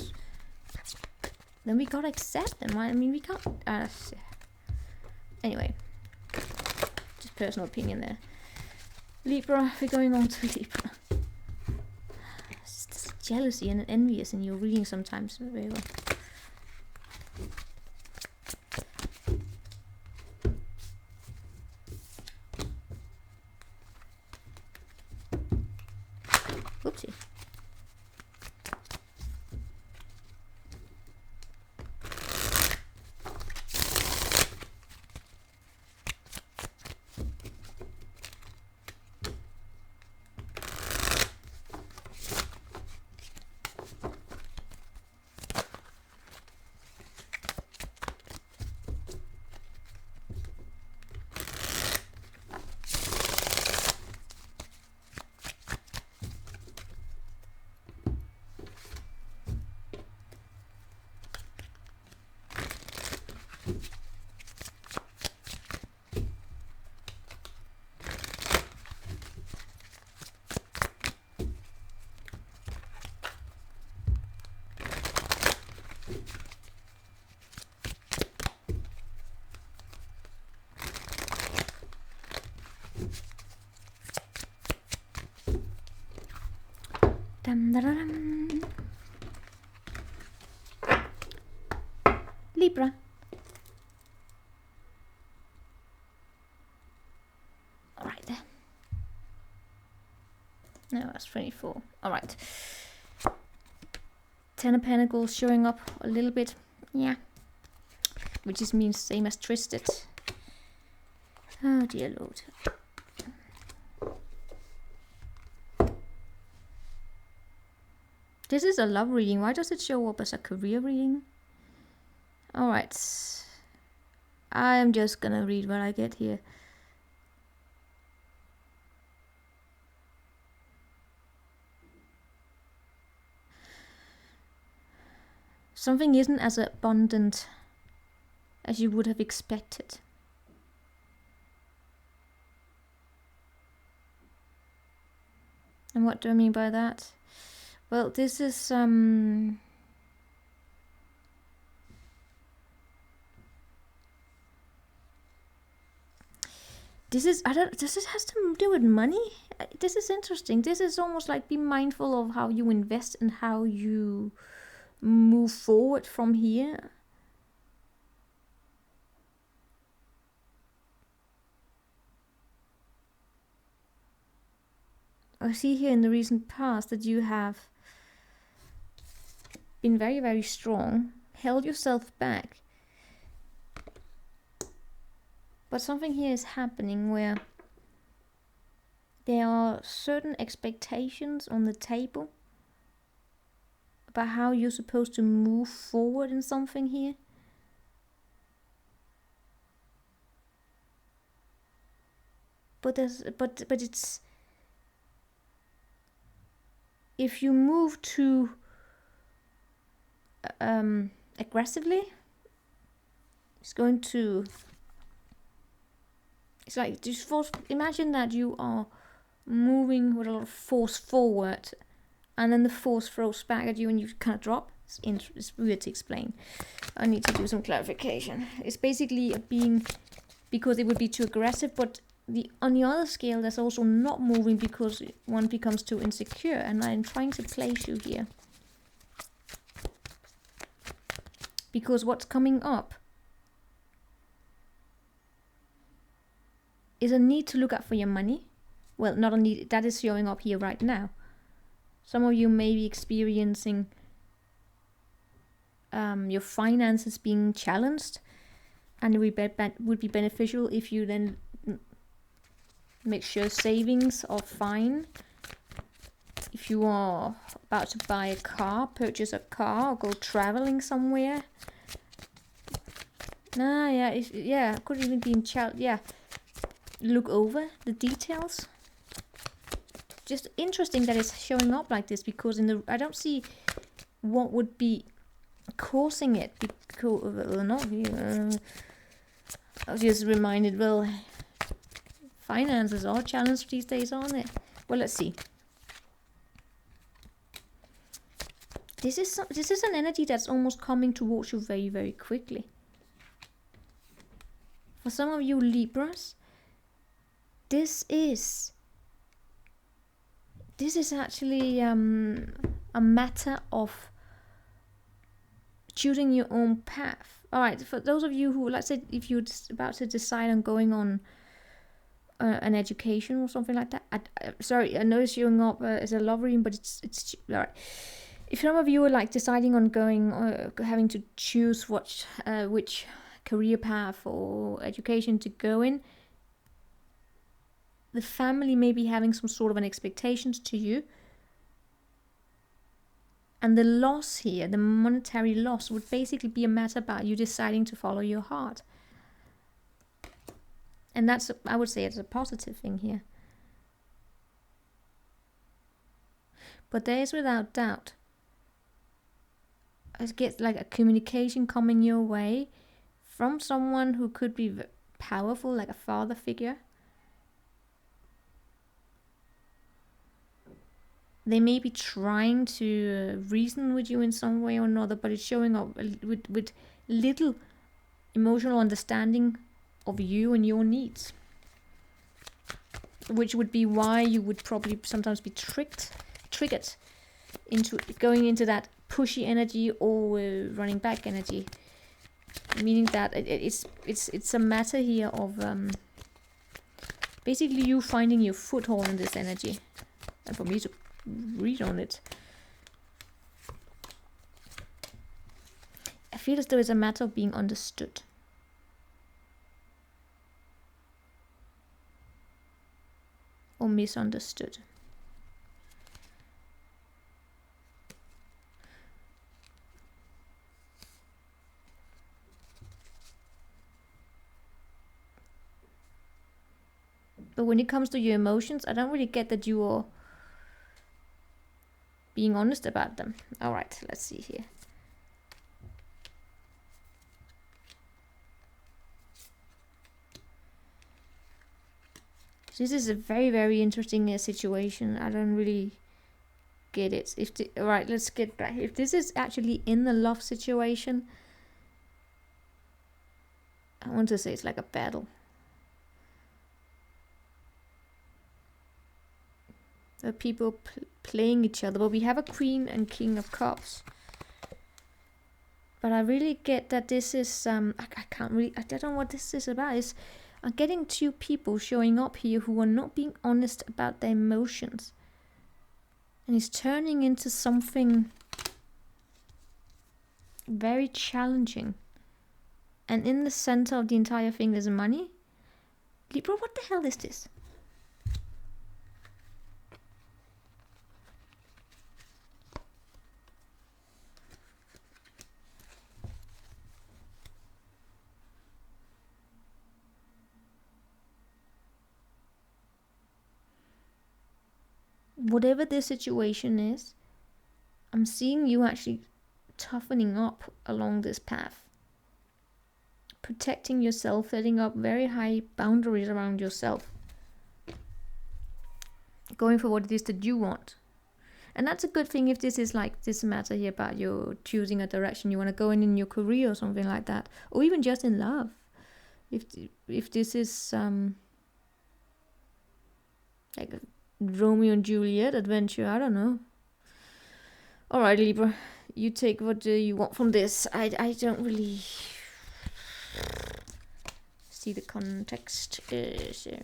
we gotta accept them, right? I mean, we can't. Anyway, just personal opinion there. Libra, we're going on to Libra. It's just jealousy and envious in your reading sometimes. Very well. Oopsie. Dum, da, da, dum. Libra. All right there. No, that's 24. All right. Ten of Pentacles showing up a little bit. Yeah. Which just means same as Twisted. Oh dear Lord. This is a love reading. Why does it show up as a career reading? Alright. I am just gonna read what I get here. Something isn't as abundant as you would have expected. And what do I mean by that? Well, this is does it has to do with money? This is interesting. This is almost like be mindful of how you invest and how you move forward from here. I see here in the recent past that you have been very, very strong, held yourself back. But something here is happening where there are certain expectations on the table about how you're supposed to move forward in something here. But it's, if you move too aggressively, it's going to, it's like, just imagine that you are moving with a lot of force forward, and then the force throws back at you and you kind of drop. It's weird to explain. I need to do some clarification. It's basically being, because it would be too aggressive, but on the other scale, there's also not moving because one becomes too insecure, and I'm trying to place you here. Because what's coming up is a need to look out for your money. Well, not a need, that is showing up here right now. Some of you may be experiencing your finances being challenged, and it would be beneficial if you then make sure savings are fine. If you are about to buy a car, purchase a car, or go traveling somewhere. Could even be in look over the details. Just interesting that it's showing up like this, because I don't see what would be causing it. Because I was just reminded, well, finances are challenged these days, aren't they? Well, let's see. This is an energy that's almost coming towards you very, very quickly. For some of you Libras, this is actually a matter of choosing your own path. All right, for those of you who, let's say, if you're about to decide on going on an education or something like that. Sorry, I know it's showing up as a love reading, but it's all right. If some of you are like deciding on going, having to choose which career path or education to go in, the family may be having some sort of an expectations to you. And the loss here, the monetary loss, would basically be a matter about you deciding to follow your heart. And that's, I would say, it's a positive thing here. But there is, without doubt, I get like a communication coming your way from someone who could be powerful, like a father figure. They may be trying to reason with you in some way or another, but it's showing up with little emotional understanding of you and your needs. Which would be why you would probably sometimes be triggered into going into that pushy energy or running back energy. Meaning that it's a matter here of basically you finding your foothold in this energy. And for me to read on it, I feel as though it's a matter of being understood. Or misunderstood. But when it comes to your emotions, I don't really get that you are being honest about them. Alright, let's see here. This is a very, very interesting situation. I don't really get it. Alright, let's get back. If this is actually in the love situation, I want to say it's like a battle. There are people playing each other, but we have a Queen and King of Cups. But I really get that this is I don't know what this is about. I'm getting two people showing up here who are not being honest about their emotions, and it's turning into something Very challenging. And in the center of the entire thing there's money. Libra, what the hell is this? Whatever this situation is, I'm seeing you actually toughening up along this path. Protecting yourself, setting up very high boundaries around yourself. Going for what it is that you want. And that's a good thing if this is like this matter here about you choosing a direction you want to go in your career or something like that. Or even just in love. If this is like a Romeo and Juliet adventure, I don't know. Alright, Libra, you take what you want from this. I don't really see the context. I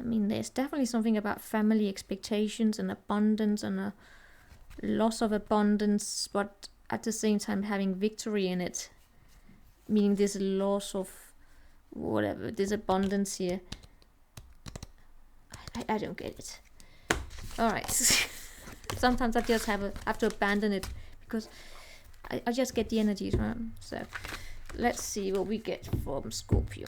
mean, there's definitely something about family expectations and abundance and a loss of abundance, but at the same time having victory in it. Meaning this loss of whatever, this abundance here. I don't get it. Alright. Sometimes I just have to abandon it because I just get the energies, right? So let's see what we get from Scorpio.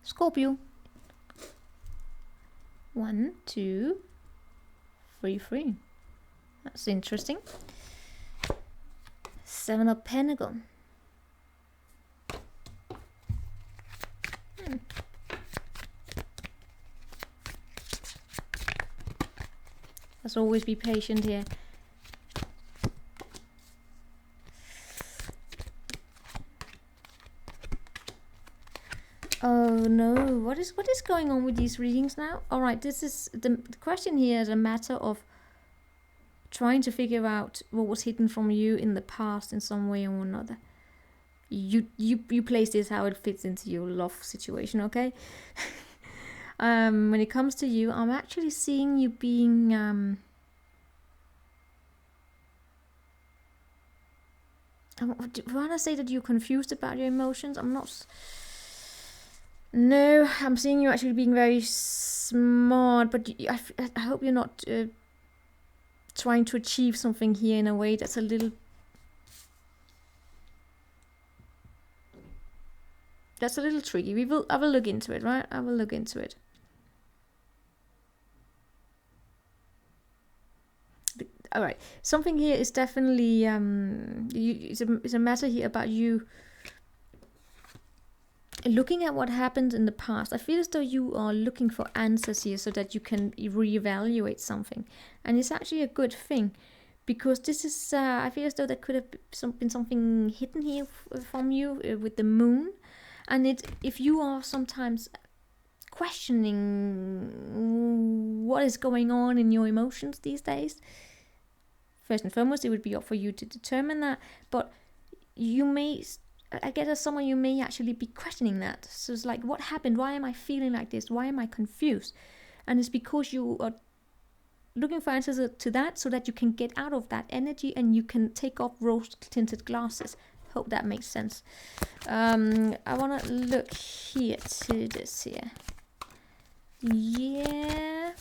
Scorpio. 1, 2, 3, 3. That's interesting. 7 of Pentacles. Let's always be patient here. Oh no, what is going on with these readings now? Alright, this is the question here is a matter of trying to figure out what was hidden from you in the past in some way or another. You place this how it fits into your love situation, okay? When it comes to you, I'm actually seeing you being I want to say that you're confused about your emotions. I'm not. No, I'm seeing you actually being very smart, but I hope you're not trying to achieve something here in a way that's a little. That's a little tricky. I will look into it, right? I will look into it. All right. Something here is definitely it's a matter here about you looking at what happened in the past. I feel as though you are looking for answers here so that you can reevaluate something, and it's actually a good thing because this is. I feel as though there could have been something hidden here from you with the moon, and if you are sometimes questioning what is going on in your emotions these days. First and foremost, it would be up for you to determine that, but you may, I guess as someone, you may actually be questioning that. So it's like, what happened? Why am I feeling like this? Why am I confused? And it's because you are looking for answers to that so that you can get out of that energy and you can take off rose-tinted glasses. Hope that makes sense. I want to look here to this here. Yeah.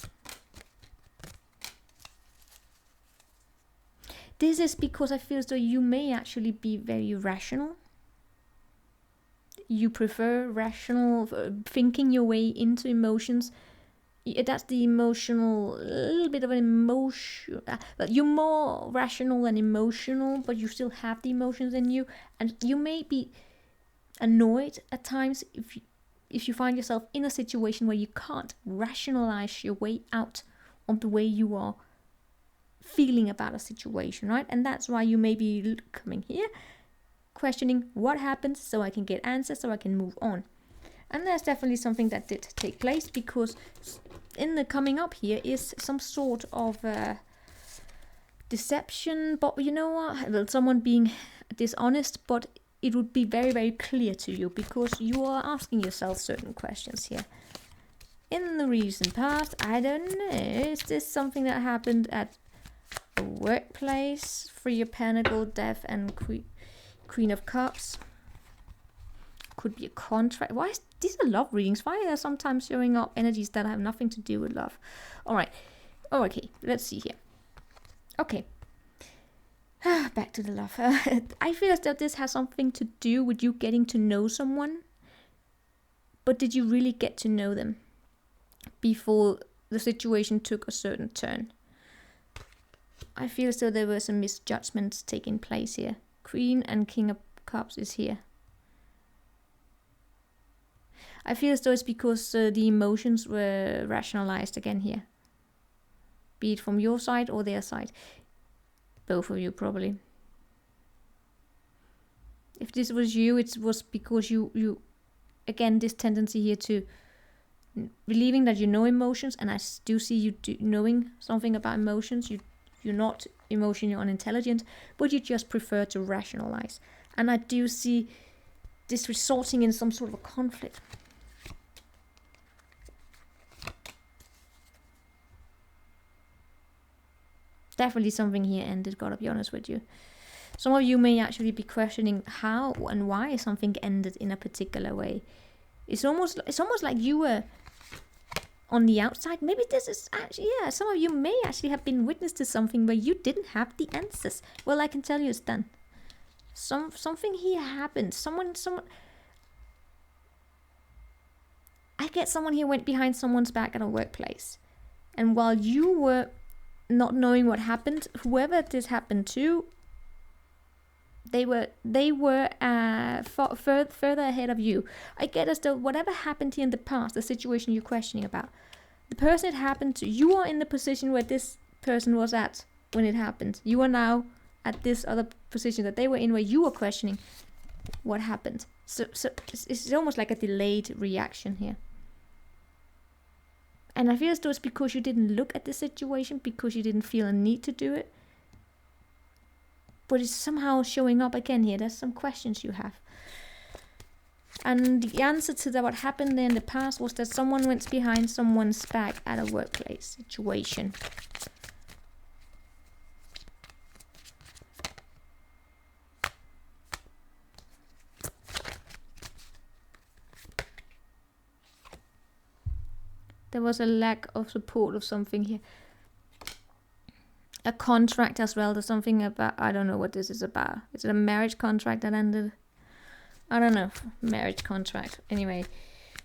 this is because I feel as though you may actually be very rational. You prefer rational thinking your way into emotions. That's the emotional, a little bit of an emotion. You're more rational than emotional, but you still have the emotions in you, and you may be annoyed at times if you find yourself in a situation where you can't rationalize your way out of the way you are feeling about a situation, right? And that's why you may be coming here, questioning what happened, so I can get answers, so I can move on. And there's definitely something that did take place, because in the coming up here is some sort of deception, but you know what? Well, someone being dishonest, but it would be very, very clear to you, because you are asking yourself certain questions here. In the recent past, I don't know, is this something that happened at a workplace? Three of Pentacles, Death, and Queen of Cups. Could be a contract. Why is these are love readings? Why are there sometimes showing up energies that have nothing to do with love? All right. Oh, okay. Let's see here. Okay. Back to the love. I feel as though this has something to do with you getting to know someone. But did you really get to know them before the situation took a certain turn? I feel as though there were some misjudgments taking place here. Queen and King of Cups is here. I feel as though it's because the emotions were rationalized again here. Be it from your side or their side. Both of you, probably. If this was you, it was because you again, this tendency here to believing that you know emotions, and I do see you knowing something about emotions. You're not emotionally unintelligent, but you just prefer to rationalize. And I do see this resulting in some sort of a conflict. Definitely something here ended, gotta be honest with you. Some of you may actually be questioning how and why something ended in a particular way. It's almost like you were on the outside. Maybe this is actually, yeah, some of you may actually have been witness to something where you didn't have the answers. Well, I can tell you it's done. Something here happened. Someone I get someone here went behind someone's back at a workplace. And while you were not knowing what happened, whoever this happened to, they were further ahead of you. I get as though whatever happened here in the past, the situation you're questioning about, the person it happened to, you are in the position where this person was at when it happened. You are now at this other position that they were in, where you are questioning what happened. So it's almost like a delayed reaction here. And I feel as though it's because you didn't look at the situation, because you didn't feel a need to do it. But it's somehow showing up again here. There's some questions you have. And the answer to that, what happened there in the past, was that someone went behind someone's back at a workplace situation. There was a lack of support of something here. A contract as well. There's something about, I don't know what this is about. Is it a marriage contract that ended? I don't know. Marriage contract. Anyway,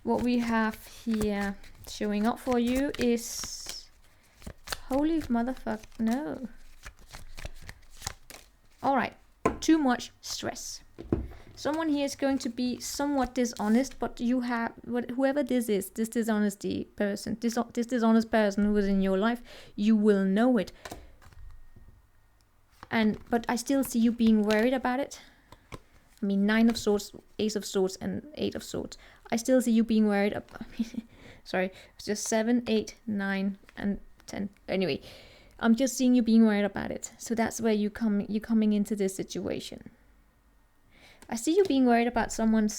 what we have here showing up for you is... Holy motherfucker. No. Alright. Too much stress. Someone here is going to be somewhat dishonest, but you have, whoever this is, this dishonesty person, this dishonest person who is in your life, you will know it. But I still see you being worried about it. I mean, 9 of Swords, Ace of Swords, and 8 of Swords. I still see you being worried about, sorry, it's just 7, 8, 9, and 10. Anyway, I'm just seeing you being worried about it. So that's where you're coming into this situation. I see you being worried about someone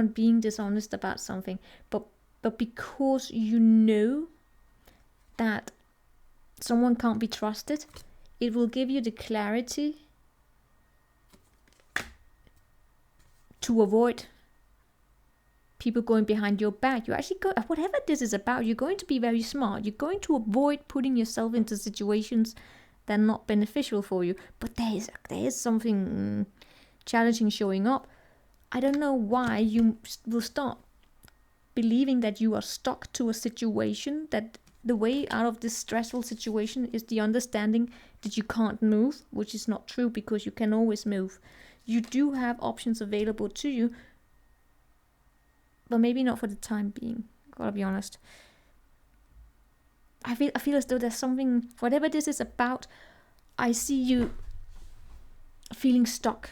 being dishonest about something, but because you know that someone can't be trusted, it will give you the clarity to avoid people going behind your back. You actually whatever this is about, you're going to be very smart. You're going to avoid putting yourself into situations they're not beneficial for you. But there is something challenging showing up. I don't know why you will start believing that you are stuck to a situation, that the way out of this stressful situation is the understanding that you can't move, which is not true, because you can always move. You do have options available to you, but maybe not for the time being. Gotta be honest. I feel as though there's something, whatever this is about, I see you feeling stuck.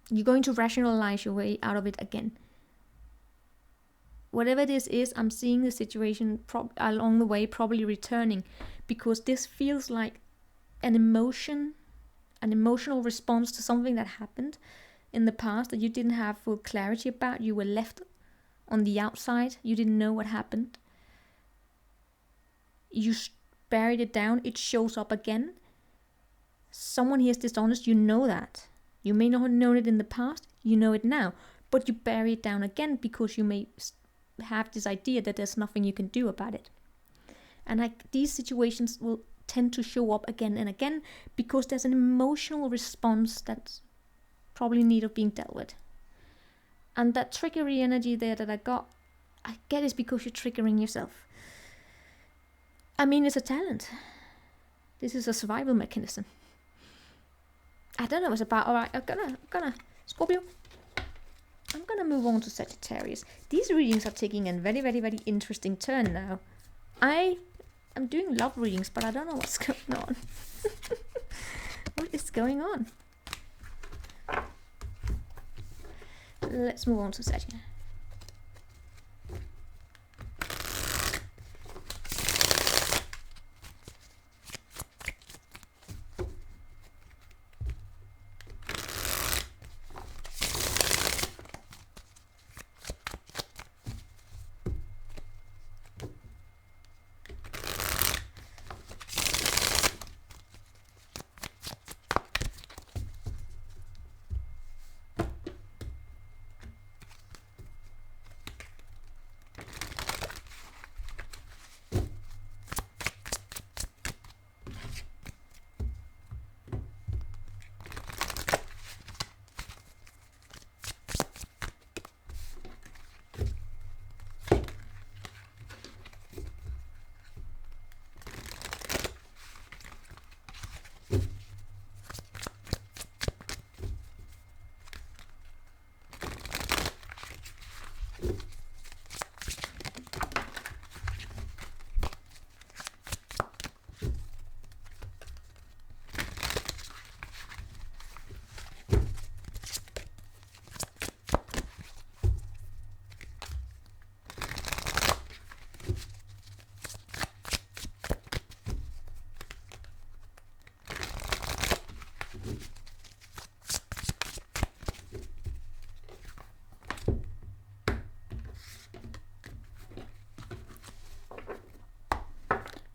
You're going to rationalize your way out of it again. Whatever this is, I'm seeing the situation along the way probably returning, because this feels like an emotional response to something that happened in the past that you didn't have full clarity about. You were left on the outside. You didn't know what happened. You buried it down. It shows up again. Someone here is dishonest. You know that. You may not have known it in the past. You know it now. But you bury it down again because you may have this idea that there's nothing you can do about it. And these situations will tend to show up again and again because there's an emotional response that's probably in need of being dealt with. And that trickery energy there that I get is because you're triggering yourself. I mean, it's a talent. This is a survival mechanism. I don't know what it's about. Alright, I'm gonna Scorpio. I'm gonna move on to Sagittarius. These readings are taking a very, very, very interesting turn now. I'm doing love readings, but I don't know what's going on. What is going on? Let's move on to Sagittarius.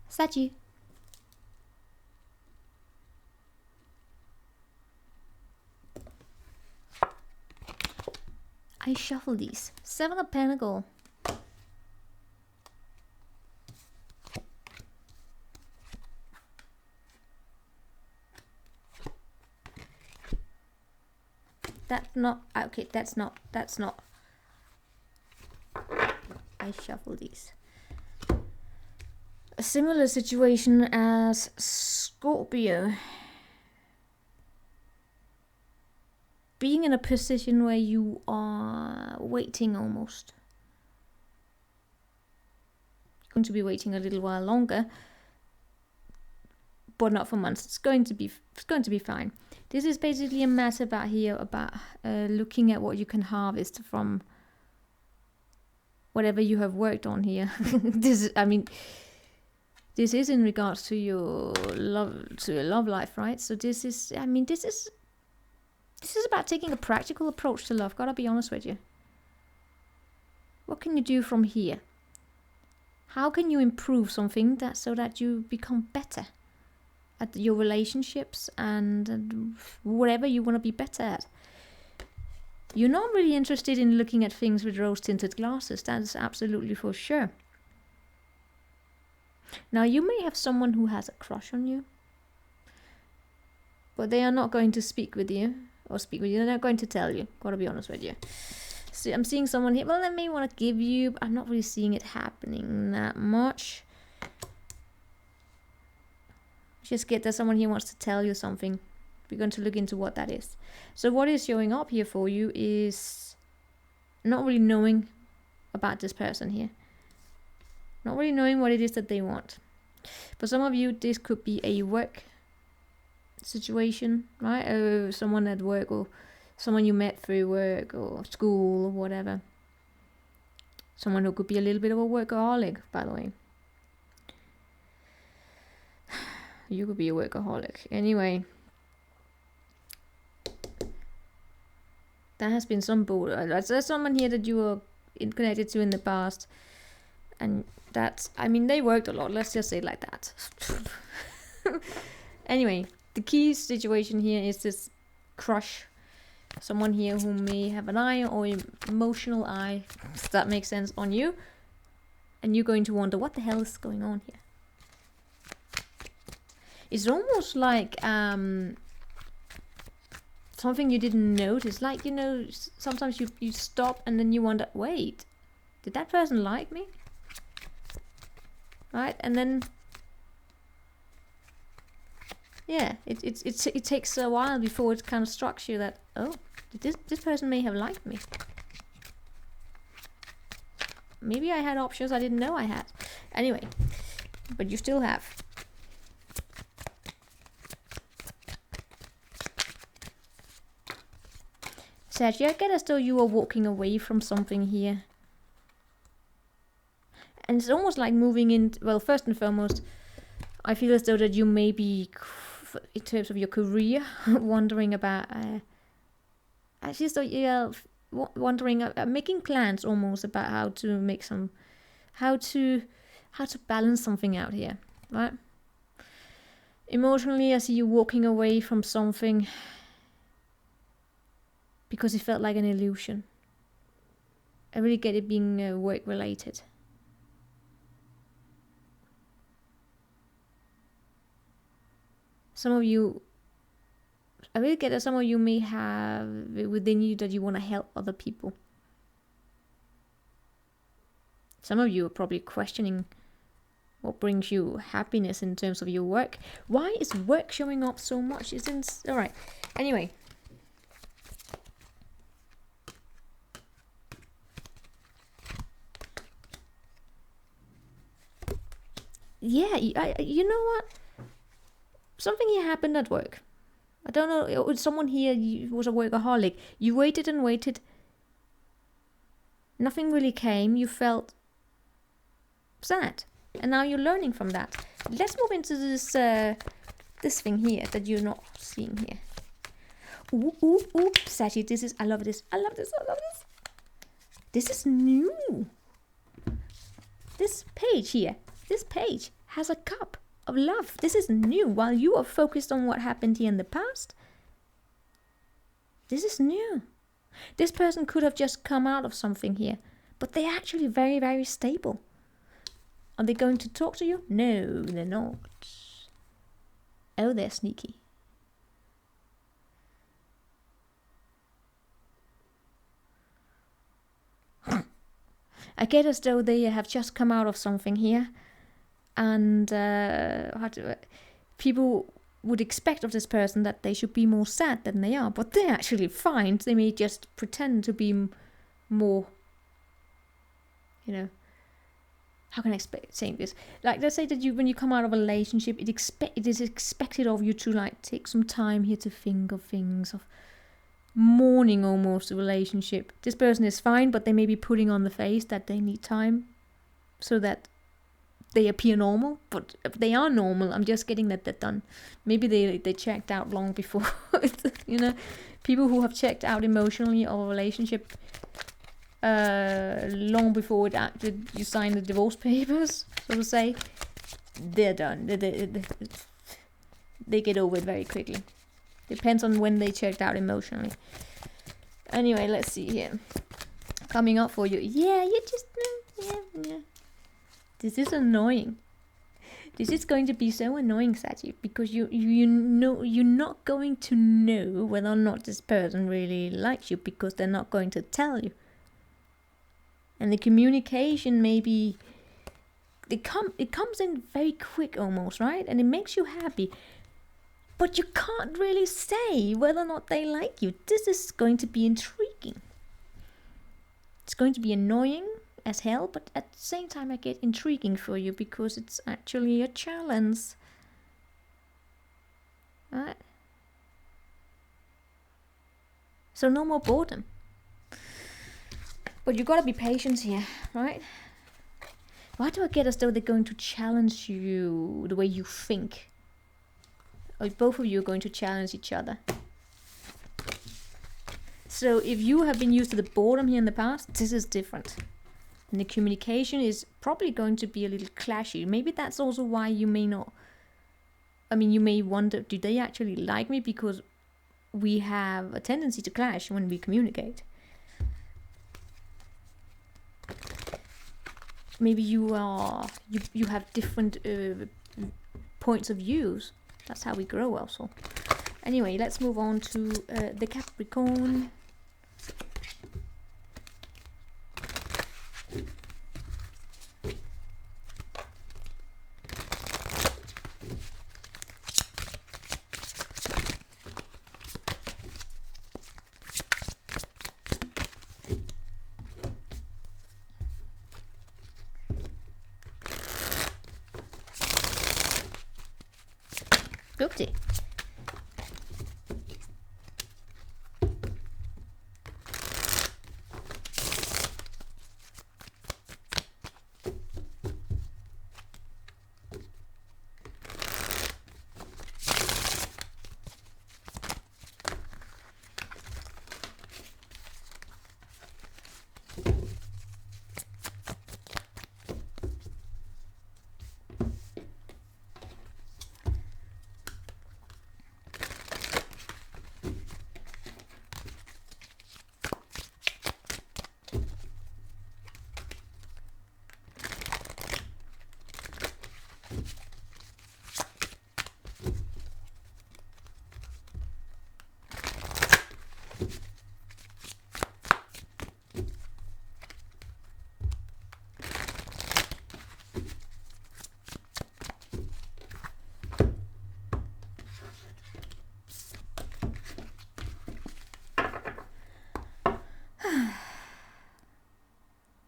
Saggy. I shuffle these. 7 of Pentacles. That's not okay. That's not. I shuffle these. A similar situation as Scorpio. Being in a position where you are waiting almost. You're going to be waiting a little while longer, but not for months. It's going to be fine. This is basically a matter about looking at what you can harvest from whatever you have worked on here. This is in regards to your love life, right? So this is about taking a practical approach to love. Gotta be honest with you. What can you do from here? How can you improve something so that you become better at your relationships and whatever you want to be better at? You're not really interested in looking at things with rose-tinted glasses. That's absolutely for sure. Now, you may have someone who has a crush on you, but they are not going to speak with you, they're not going to tell you, gotta be honest with you. So I'm seeing someone here, well, they may want to give you, but I'm not really seeing it happening that much. Just get that someone here wants to tell you something. We're going to look into what that is. So what is showing up here for you is not really knowing about this person here. Not really knowing what it is that they want. For some of you, this could be a work situation, right? Someone at work, or someone you met through work or school or whatever. Someone who could be a little bit of a workaholic, by the way. You could be a workaholic. Anyway, there has been some there's someone here that you were connected to in the past, and that's, I mean, they worked a lot, let's just say it like that. Anyway, the key situation here is this crush. Someone here who may have an eye, or emotional eye, if that makes sense, on you, and you're going to wonder what the hell is going on here. It's almost like something you didn't notice. Like, you know, sometimes you stop and then you wonder, wait, did that person like me? Right? And then, yeah, it takes a while before it kind of strikes you that, oh, this person may have liked me. Maybe I had options I didn't know I had. Anyway, but you still have. Sag, I get as though you are walking away from something here. And it's almost like moving in, well, first and foremost, I feel as though that you may be, in terms of your career, wondering about, I feel as though you're wondering, making plans almost about how to make some, how to balance something out here, right? Emotionally, I see you walking away from something because it felt like an illusion. I really get it being work related. Some of you, I really get that some of you may have within you that you want to help other people. Some of you are probably questioning what brings you happiness in terms of your work. Why is work showing up so much? Isn't all right? Anyway. Yeah, you know what? Something here happened at work. I don't know, someone here was a workaholic. You waited and waited. Nothing really came. You felt sad. And now you're learning from that. Let's move into this this thing here that you're not seeing here. Ooh, Sachi, this is, I love this. I love this. This is new. This page here. This page has a cup of love. This is new. While you are focused on what happened here in the past, this is new. This person could have just come out of something here, but they're actually very, very stable. Are they going to talk to you? No, they're not. Oh, they're sneaky. I get as though they have just come out of something here. And people would expect of this person that they should be more sad than they are, but they're actually fine. They may just pretend to be more, you know, how can I say this? Like, let's say that when you come out of a relationship, it is expected of you to like take some time here to think of things, of mourning almost the relationship. This person is fine, but they may be putting on the face that they need time so that they appear normal, but they are normal. I'm just getting that done. Maybe they checked out long before. You know, people who have checked out emotionally of a relationship long before you sign the divorce papers, so to say, they're done. They get over it very quickly. Depends on when they checked out emotionally. Anyway, let's see here. Coming up for you. Yeah, you just yeah. This is annoying. This is going to be so annoying, Sagi, because you know you're not going to know whether or not this person really likes you because they're not going to tell you. And the communication maybe it comes in very quick almost, right? And it makes you happy. But you can't really say whether or not they like you. This is going to be intriguing. It's going to be annoying as hell, but at the same time I get intriguing for you because it's actually a challenge. Right? So no more boredom. But you gotta be patient here, right? Why do I get as though they're going to challenge you the way you think? Or both of you are going to challenge each other. So if you have been used to the boredom here in the past, this is different. And the communication is probably going to be a little clashy. Maybe that's also why you may not... I mean, you may wonder, do they actually like me? Because we have a tendency to clash when we communicate. Maybe you have different points of views. That's how we grow also. Anyway, let's move on to the Capricorn. Oopsie.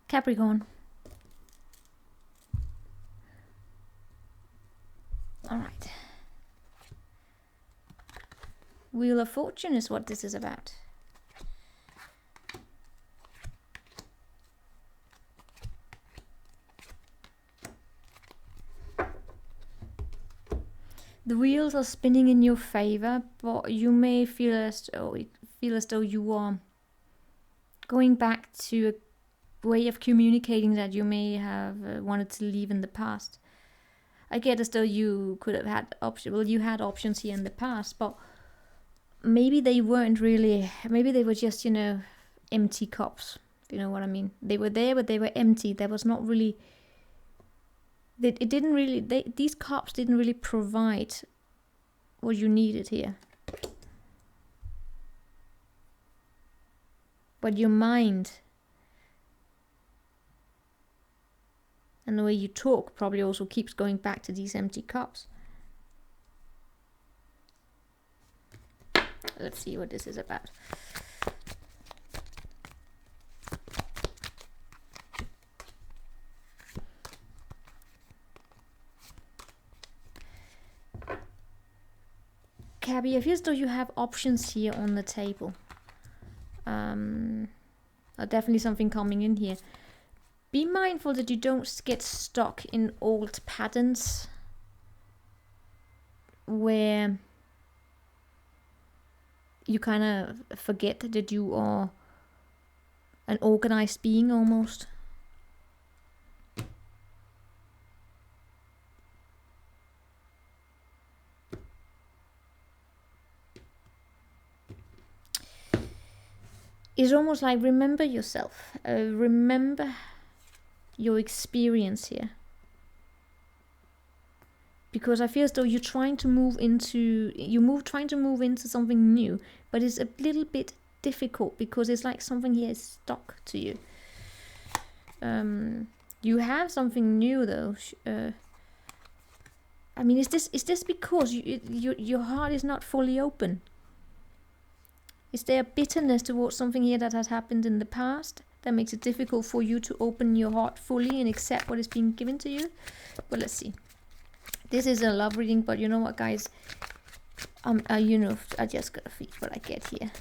Capricorn. All right. Wheel of Fortune is what this is about. The wheels are spinning in your favor, but you may feel as though you are going back to a way of communicating that you may have wanted to leave in the past. I get as though you could have had options. Well, you had options here in the past, but maybe they weren't really. Maybe they were just, empty cups. You know what I mean? They were there, but they were empty. There was not really. It didn't really. These cups didn't really provide what you needed here. But your mind and the way you talk probably also keeps going back to these empty cups. Let's see what this is about. Cabby, I feel as though you have options here on the table. Definitely something coming in here. Be mindful that you don't get stuck in old patterns where you kind of forget that you are an organized being almost. It's almost like remember yourself, remember your experience here. because I feel as though you're trying to move into something new, but it's a little bit difficult because it's like something here is stuck to you. You have something new though. I mean, is this because your heart is not fully open? Is there a bitterness towards something here that has happened in the past that makes it difficult for you to open your heart fully and accept what is being given to you? Well, let's see. This is a love reading, but you know what, guys? You know, I just gotta read what I get here.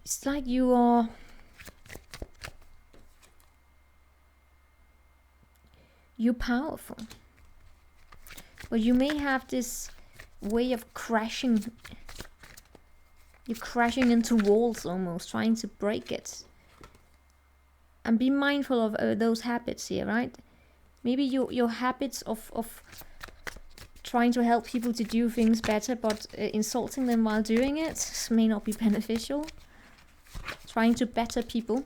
It's like you're powerful, but you may have this way of crashing. You're crashing into walls almost, trying to break it. And be mindful of those habits here, right? Maybe your habits of trying to help people to do things better, but insulting them while doing it may not be beneficial. Trying to better people.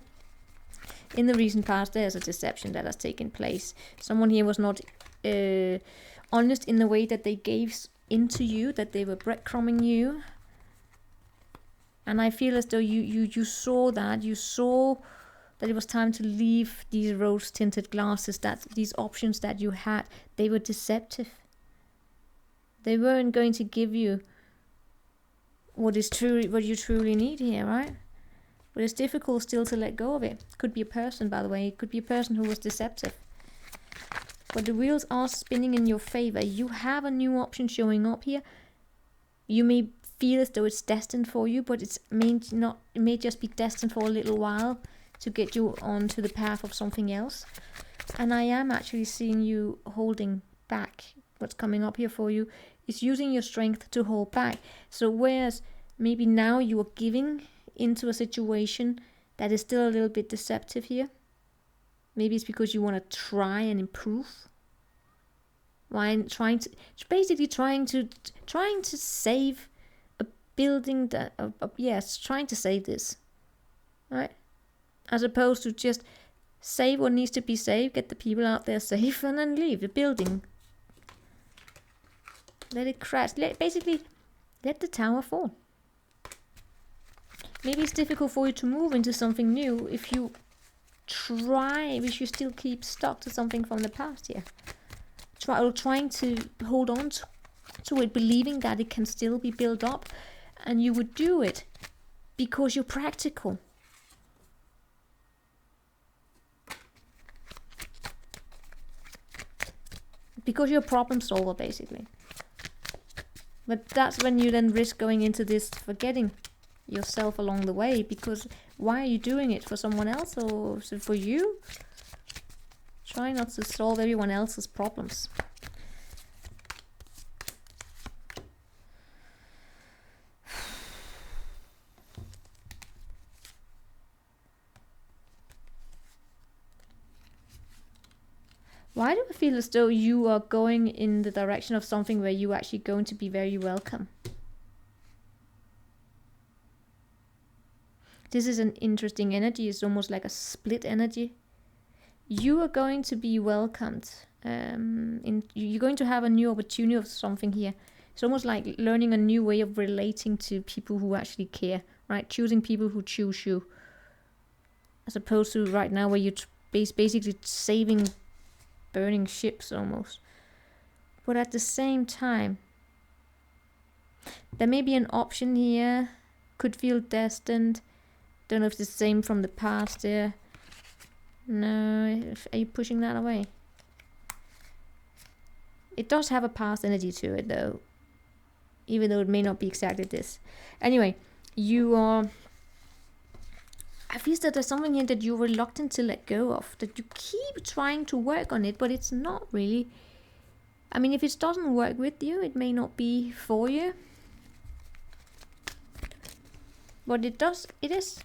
In the recent past, there's a deception that has taken place. Someone here was not honest in the way that they gave into you, that they were breadcrumbing you. And I feel as though you saw that. You saw that it was time to leave these rose-tinted glasses, that these options that you had, they were deceptive. They weren't going to give you what you truly need here, right? But it's difficult still to let go of it. Could be a person, by the way. It could be a person who was deceptive. But the wheels are spinning in your favor. You have a new option showing up here. You may feel as though it's destined for you, but it may just be destined for a little while to get you onto the path of something else. And I am actually seeing you holding back. What's coming up here for you is using your strength to hold back. So whereas maybe now you are giving into a situation that is still a little bit deceptive here. Maybe it's because you want to try and improve. Trying to save a building that yes, trying to save this, right? As opposed to just save what needs to be saved, get the people out there safe, and then leave the building. Let it crash. Basically, let the tower fall. Maybe it's difficult for you to move into something new if you you still keep stuck to something from the past here. Trying to hold on to it, believing that it can still be built up, and you would do it because you're practical. Because you're a problem solver, basically. But that's when you then risk going into this forgetting yourself along the way, because why are you doing it? For someone else or is it for you? Try not to solve everyone else's problems. Why do I feel as though you are going in the direction of something where you're actually going to be very welcome? This is an interesting energy. It's almost like a split energy. You are going to be welcomed. You're going to have a new opportunity of something here. It's almost like learning a new way of relating to people who actually care, right? Choosing people who choose you. As opposed to right now where you're basically saving burning ships almost. But at the same time, there may be an option here. Could feel destined. Don't know if it's the same from the past there. No, are you pushing that away? It does have a past energy to it though. Even though it may not be exactly this. Anyway, you are... I feel that there's something here that you're reluctant to let go of. That you keep trying to work on it, but it's not really... I mean, if it doesn't work with you, it may not be for you. But it does... It is...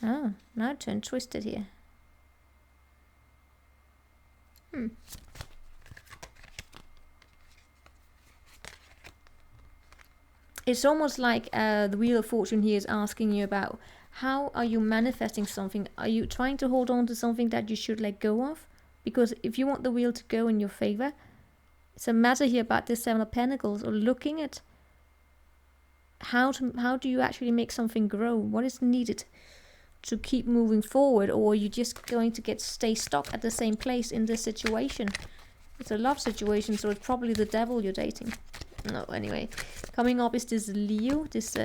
Oh, now it turned twisted here. It's almost like the Wheel of Fortune here is asking you about how are you manifesting something? Are you trying to hold on to something that you should let go of? Because if you want the wheel to go in your favor, it's a matter here about the Seven of Pentacles, or looking at how do you actually make something grow? What is needed to keep moving forward, or are you just going to stay stuck at the same place in this situation? It's a love situation, so it's probably the devil you're dating. No, anyway, coming up is this Leo, this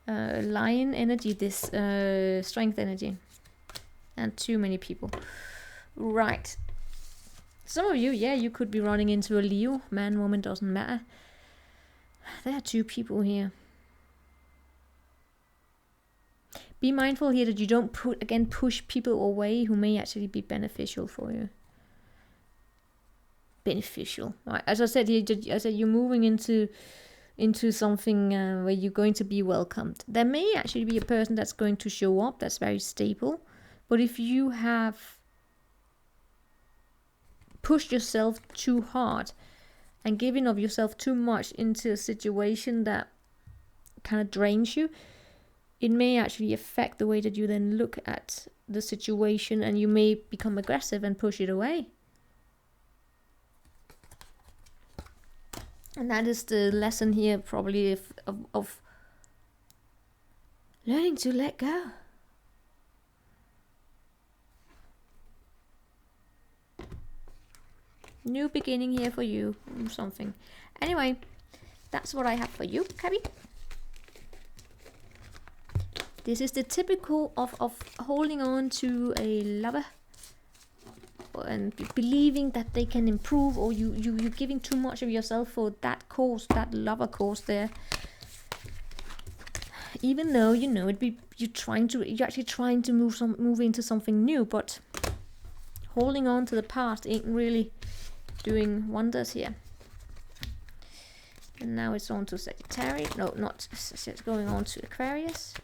lion energy, this strength energy, and too many people. Right. Some of you, yeah, you could be running into a Leo. Man, woman, doesn't matter. There are two people here. Be mindful here that you don't push people away who may actually be beneficial for you. Beneficial. Right. As I said here, you're moving into something where you're going to be welcomed. There may actually be a person that's going to show up that's very stable. But if you have pushed yourself too hard and giving of yourself too much into a situation that kind of drains you, it may actually affect the way that you then look at the situation, and you may become aggressive and push it away. And that is the lesson here, probably, of learning to let go. New beginning here for you, something. Anyway, that's what I have for you, Cabby. This is the typical of holding on to a lover and believing that they can improve, or you're giving too much of yourself for that cause, that lover cause there. Even though you're actually trying to move into something new, but holding on to the past ain't really doing wonders here. And now it's on to Sagittarius. No, not. It's going on to Aquarius.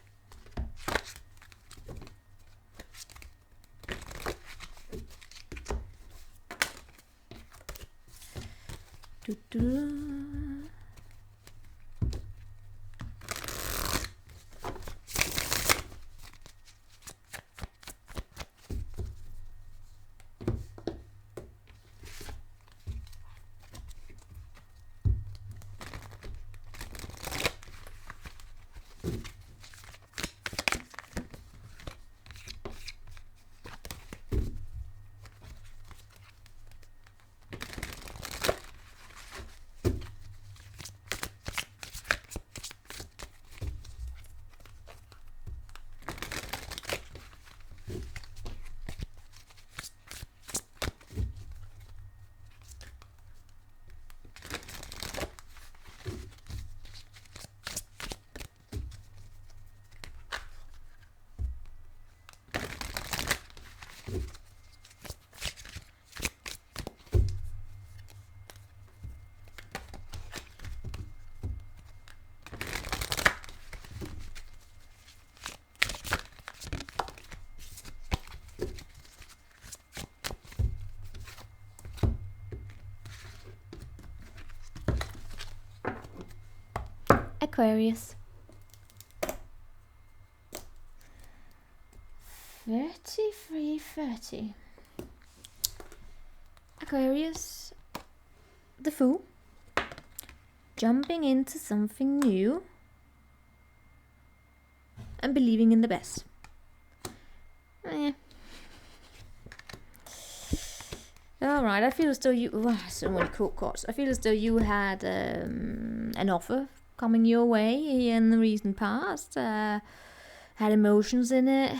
Aquarius. 3330. Aquarius, the Fool, jumping into something new and believing in the best. Alright, I feel as though you... so many cool cards. I feel as though you had an offer coming your way in the recent past. Had emotions in it.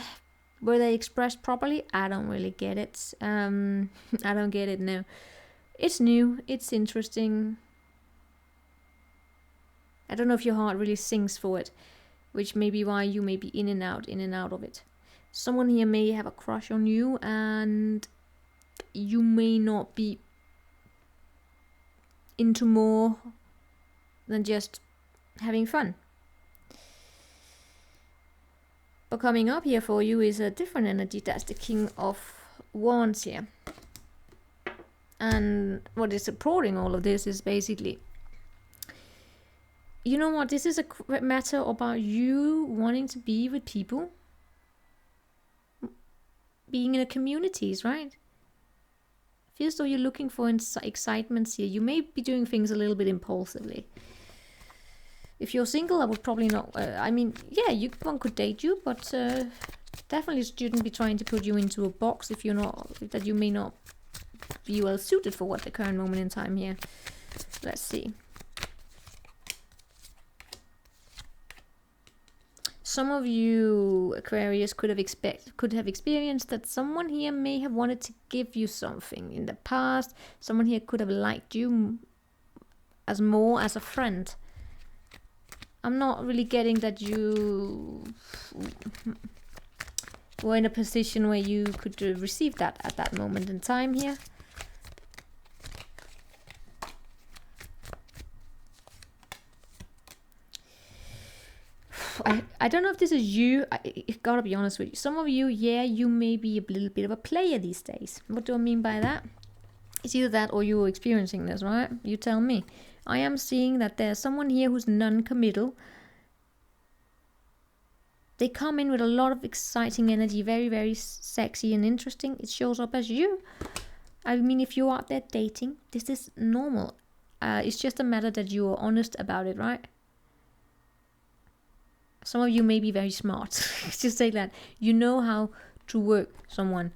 Were they expressed properly? I don't really get it. I don't get it, no. It's new. It's interesting. I don't know if your heart really sings for it, which may be why you may be in and out of it. Someone here may have a crush on you, and you may not be into more than just having fun. But coming up here for you is a different energy. That's the King of Wands here. And what is supporting all of this is basically, you know what, this is a matter about you wanting to be with people being in a communities, right? Feels though you're looking for excitements here. You may be doing things a little bit impulsively. If you're single, I would probably not. I mean, yeah, one could date you, but definitely shouldn't be trying to put you into a box if you're not, that you may not be well suited for what the current moment in time here. Let's see. Some of you Aquarius could have experienced that someone here may have wanted to give you something in the past. Someone here could have liked you as a friend. I'm not really getting that you were in a position where you could receive that at that moment in time here. I don't know if this is you. I gotta be honest with you. Some of you, yeah, you may be a little bit of a player these days. What do I mean by that? It's either that or you're experiencing this, right? You tell me. I am seeing that there's someone here who's non-committal. They come in with a lot of exciting energy, very, very sexy and interesting. It shows up as you. I mean, if you're out there dating, this is normal. It's just a matter that you are honest about it, right? Some of you may be very smart. Just say that. You know how to work someone.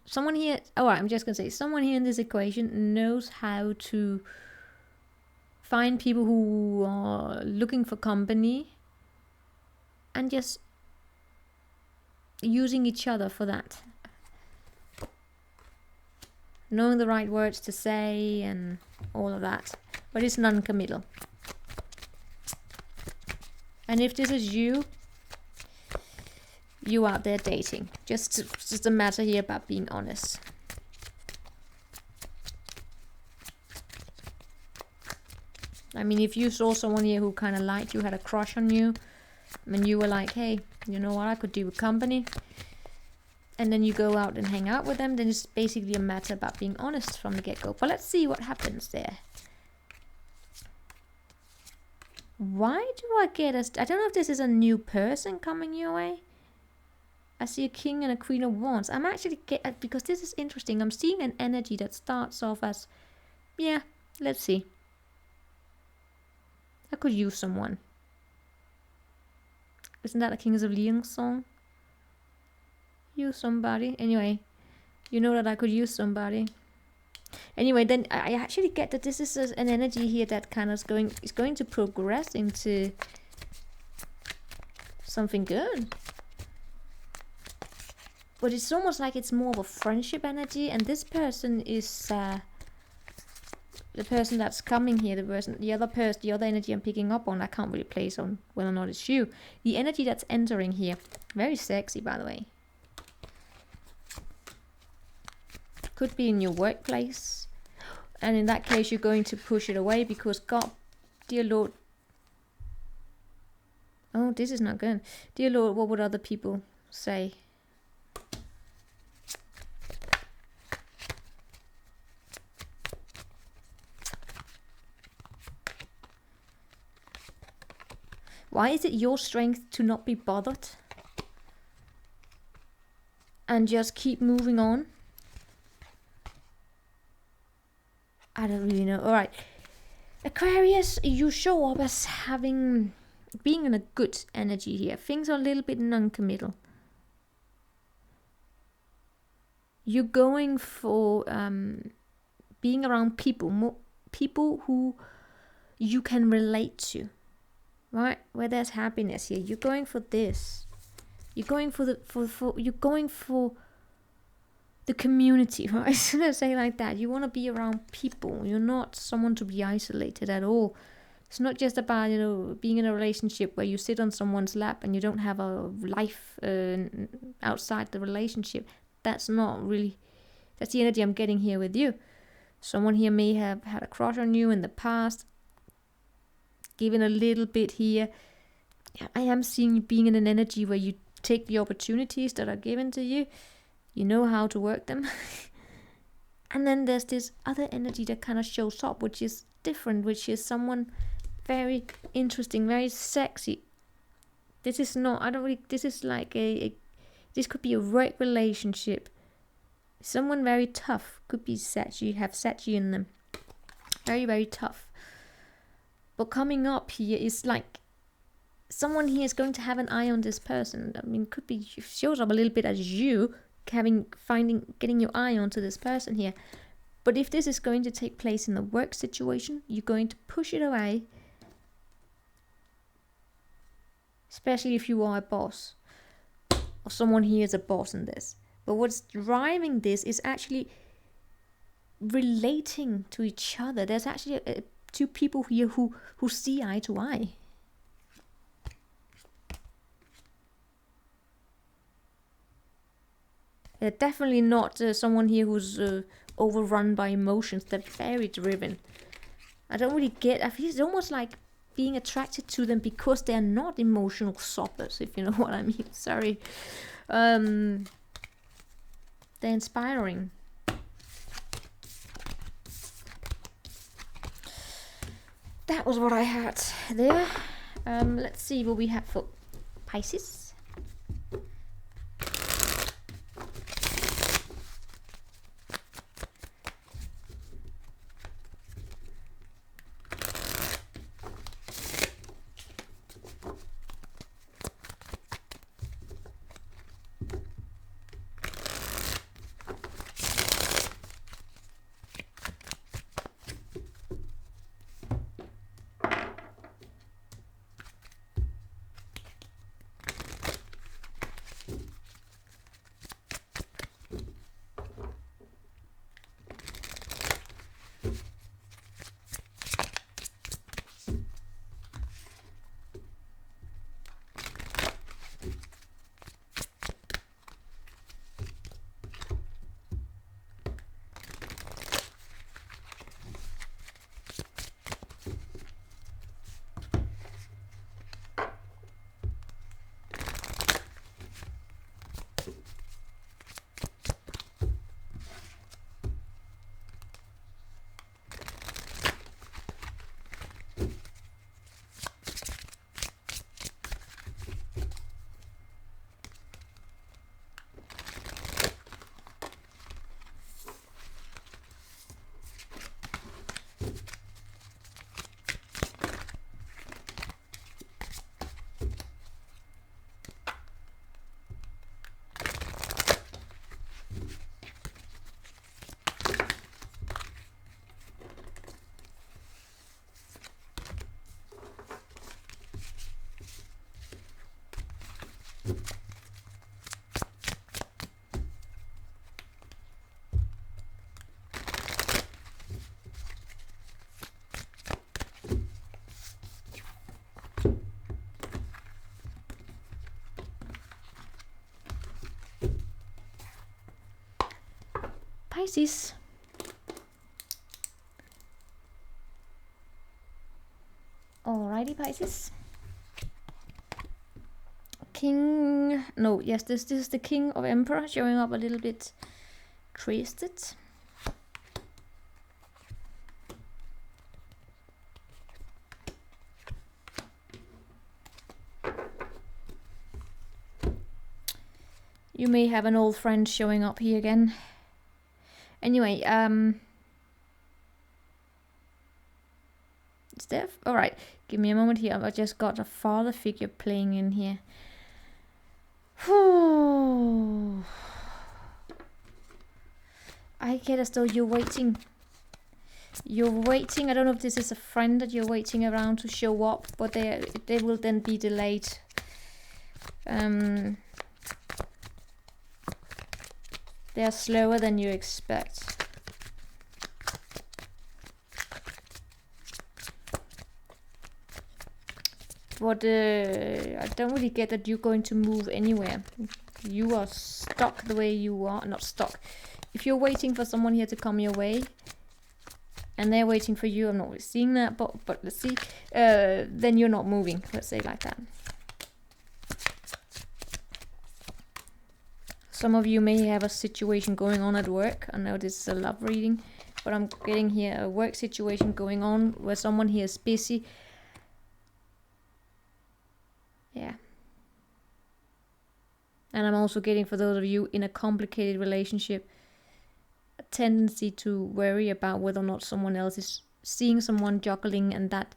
Someone here, alright, I'm just going to say, someone here in this equation knows how to find people who are looking for company and just using each other for that. Knowing the right words to say and all of that. But it's non-committal. And if this is you out there dating. Just a matter here about being honest. I mean, if you saw someone here who kind of liked you, had a crush on you, and you were like, hey, you know what, I could do with company, and then you go out and hang out with them, then it's basically a matter about being honest from the get-go. But let's see what happens there. Why do I get I don't know if this is a new person coming your way. I see a king and a queen of wands. I'm actually because this is interesting. I'm seeing an energy that starts off as, yeah, let's see. I could use someone. Isn't that a Kings of Leon song? Use somebody. Anyway, you know that I could use somebody. Anyway, then I actually get that this is an energy here that kind of is going to progress into something good. But it's almost like it's more of a friendship energy, and this person is the person that's coming here. The other energy I'm picking up on. I can't really place on whether or not it's you. The energy that's entering here, very sexy, by the way. Could be in your workplace, and in that case you're going to push it away because God, dear Lord, oh, this is not good. Dear Lord, what would other people say? Why is it your strength to not be bothered and just keep moving on? I don't really know. Alright. Aquarius, you show up as being in a good energy here. Things are a little bit non-committal. You're going for being around people who you can relate to. Right? Where there's happiness here. You're going for this. You're going for you're going for the community, right? Let's say like that. You want to be around people. You're not someone to be isolated at all. It's not just about, being in a relationship where you sit on someone's lap and you don't have a life outside the relationship. That's not really, that's the energy I'm getting here with you. Someone here may have had a crush on you in the past, given a little bit here. I am seeing you being in an energy where you take the opportunities that are given to you. You know how to work them. And then there's this other energy that kind of shows up, which is different, which is someone very interesting, very sexy. This is not, this This could be a work relationship. Someone very tough. Could be Sag. You have Sag in them. Very, very tough. But coming up here is like someone here is going to have an eye on this person. I mean, could be, shows up a little bit as you getting your eye onto this person here. But if this is going to take place in a work situation, you're going to push it away. Especially if you are a boss. Or someone here is a boss in this. But what's driving this is actually relating to each other. There's actually two people here who see eye to eye. They're definitely not someone here who's overrun by emotions. They're very driven. I don't really get... I feel it's almost like being attracted to them because they're not emotional soppers, if you know what I mean. Sorry. They're inspiring. That was what I had there. Let's see what we have for Pisces. Pisces. Alrighty, Pisces. King, no, yes, this is the King of Emperor showing up a little bit twisted. You may have an old friend showing up here again. Anyway, is there? All right, give me a moment here. I just got a father figure playing in here. I get as though you're waiting. You're waiting. I don't know if this is a friend that you're waiting around to show up, but they will then be delayed. They are slower than you expect. But I don't really get that you're going to move anywhere. You are stuck the way you are. Not stuck. If you're waiting for someone here to come your way, and they're waiting for you, I'm not really seeing that, but let's see. Then you're not moving. Let's say like that. Some of you may have a situation going on at work. I know this is a love reading, but I'm getting here a work situation going on where someone here is busy. Yeah. And I'm also getting, for those of you in a complicated relationship, a tendency to worry about whether or not someone else is seeing someone juggling, and that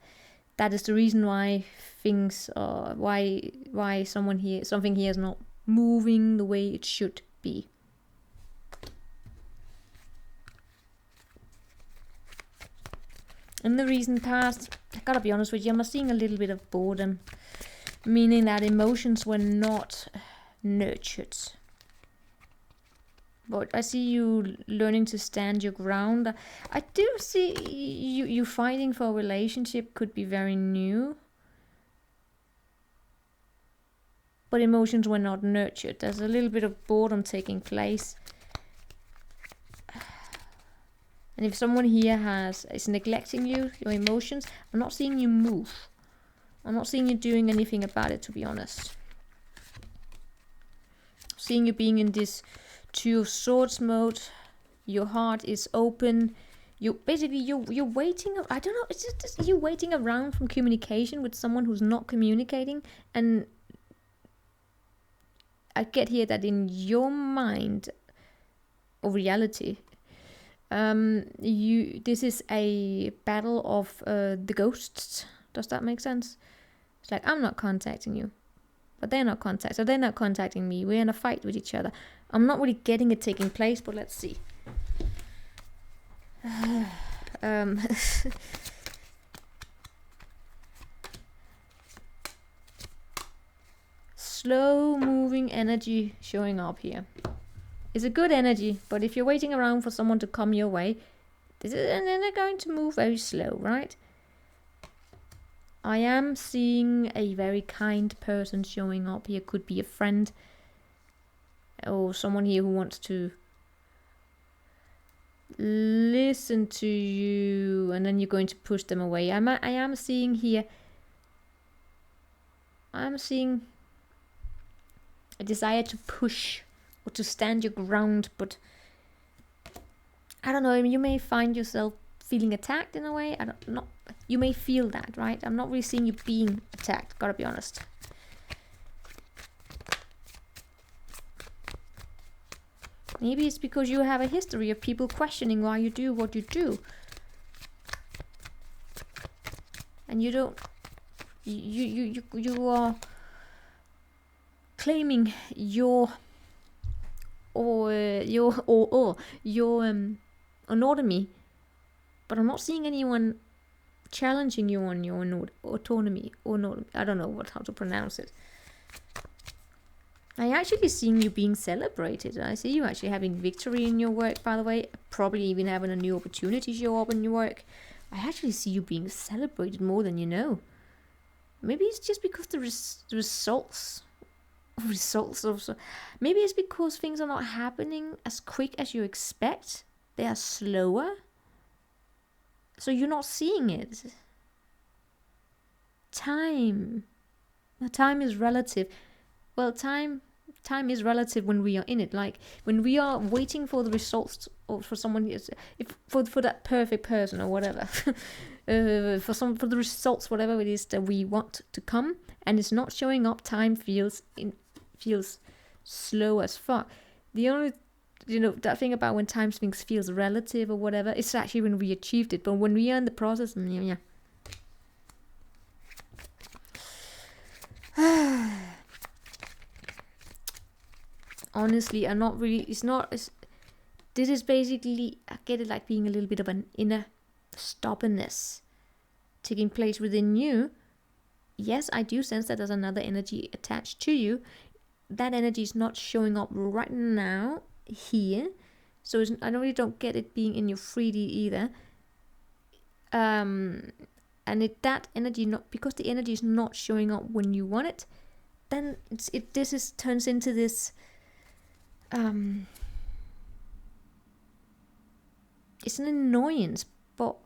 is the reason why things, why something here is not moving the way it should be. In the recent past, I gotta be honest with you, I'm seeing a little bit of boredom, meaning that emotions were not nurtured. But I see you learning to stand your ground. I do see you fighting for a relationship, could be very new. But emotions were not nurtured. There's a little bit of boredom taking place. And if someone here is neglecting you, your emotions, I'm not seeing you move. I'm not seeing you doing anything about it, to be honest. I'm seeing you being in this Two of Swords mode. Your heart is open. You're waiting. I don't know. It's just you waiting around from communication with someone who's not communicating. And I get here that in your mind or reality, this is a battle of the ghosts. Does that make sense? It's like, I'm not contacting you, but they're not contacting me. We're in a fight with each other. I'm not really getting it taking place, but let's see. Slow moving energy showing up here. It's a good energy, but if you're waiting around for someone to come your way, and then they're going to move very slow, right? I am seeing a very kind person showing up here. Could be a friend or someone here who wants to listen to you, and then you're going to push them away. I am seeing here, I'm seeing a desire to push or to stand your ground, but I don't know, you may find yourself feeling attacked in a way. I don't know. You may feel that, right? I'm not really seeing you being attacked, gotta be honest. Maybe it's because you have a history of people questioning why you do what you do. And you don't, you are claiming your autonomy, but I'm not seeing anyone challenging you on your autonomy, or no, I don't know how to pronounce it. I actually seeing you being celebrated. I see you actually having victory in your work, by the way. Probably even having a new opportunity show up in your work. I actually see you being celebrated more than you know. Maybe it's just because the results of, maybe it's because things are not happening as quick as you expect. They are slower, so you're not seeing it. Time is relative. Well, time is relative when we are in it. Like when we are waiting for the results, or for someone, for that perfect person or whatever, for the results, whatever it is that we want to come, and it's not showing up. Time feels slow as fuck. The only, that thing about when time things feels relative or whatever, it's actually when we achieved it. But when we are in the process, yeah. Honestly, I'm not really. This is basically, I get it, like being a little bit of an inner stubbornness taking place within you. Yes, I do sense that there's another energy attached to you. That energy is not showing up right now here, so I really don't get it being in your 3D either. And that energy, not because the energy is not showing up when you want it, then turns into this. It's an annoyance, but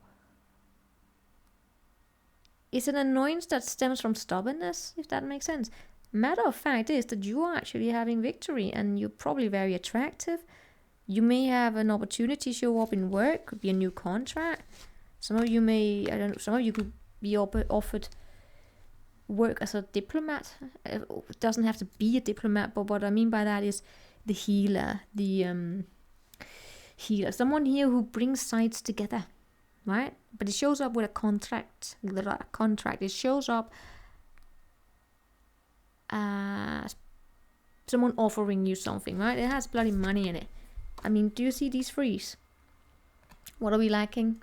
it's an annoyance that stems from stubbornness, if that makes sense. Matter of fact is that you are actually having victory, and you're probably very attractive. You may have an opportunity show up in work, could be a new contract. Some of you may, some of you could be offered work as a diplomat. Doesn't have to be a diplomat, but what I mean by that is the healer, healer, someone here who brings sides together, right? But it shows up with a contract. It shows up as someone offering you something, right? It has bloody money in it. I mean, do you see these threes? What are we lacking?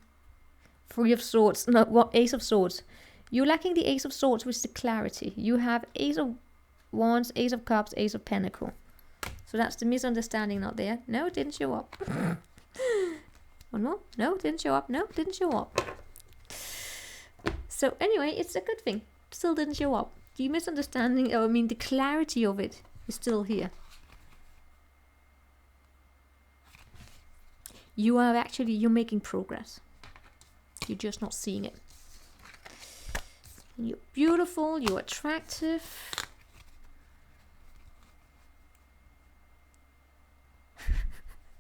Three of Swords. No, what? Ace of Swords. You're lacking the Ace of Swords, which is the clarity. You have Ace of Wands, Ace of Cups, Ace of Pentacle. So that's the misunderstanding not there. No, it didn't show up. One more. No, it didn't show up. No, it didn't show up. So anyway, it's a good thing. Still didn't show up. The misunderstanding, I mean the clarity of it is still here. You're making progress. You're just not seeing it. You're beautiful, you're attractive.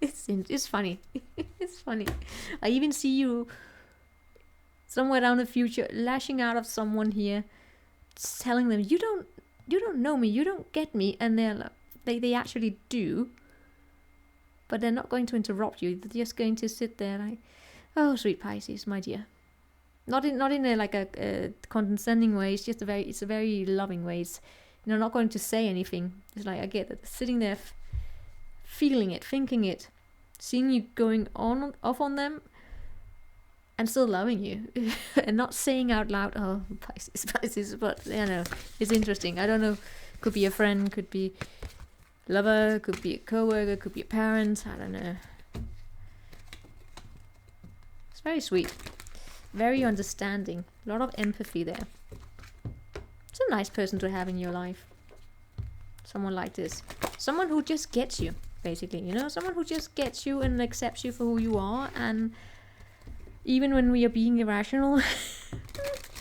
It's funny. It's funny. I even see you somewhere down the future lashing out of someone here, telling them you don't know me, you don't get me, and they actually do, but they're not going to interrupt you. They're just going to sit there like, oh, sweet Pisces, my dear. Not in a like a condescending way. It's just a very loving way. It's, not going to say anything. It's like, I get it. Sitting there, feeling it, thinking it, seeing you going off on them, and still loving you, and not saying out loud, "Oh, Pisces." But it's interesting. I don't know. Could be a friend, could be lover, could be a coworker, could be a parent. I don't know. It's very sweet. Very understanding. A lot of empathy there. It's a nice person to have in your life. Someone like this. Someone who just gets you, basically. Someone who just gets you and accepts you for who you are. And even when we are being irrational,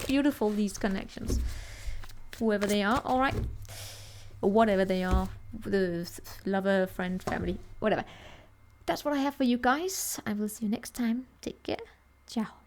beautiful, these connections. Whoever they are, alright. Or whatever they are. The lover, friend, family, whatever. That's what I have for you guys. I will see you next time. Take care. Ciao.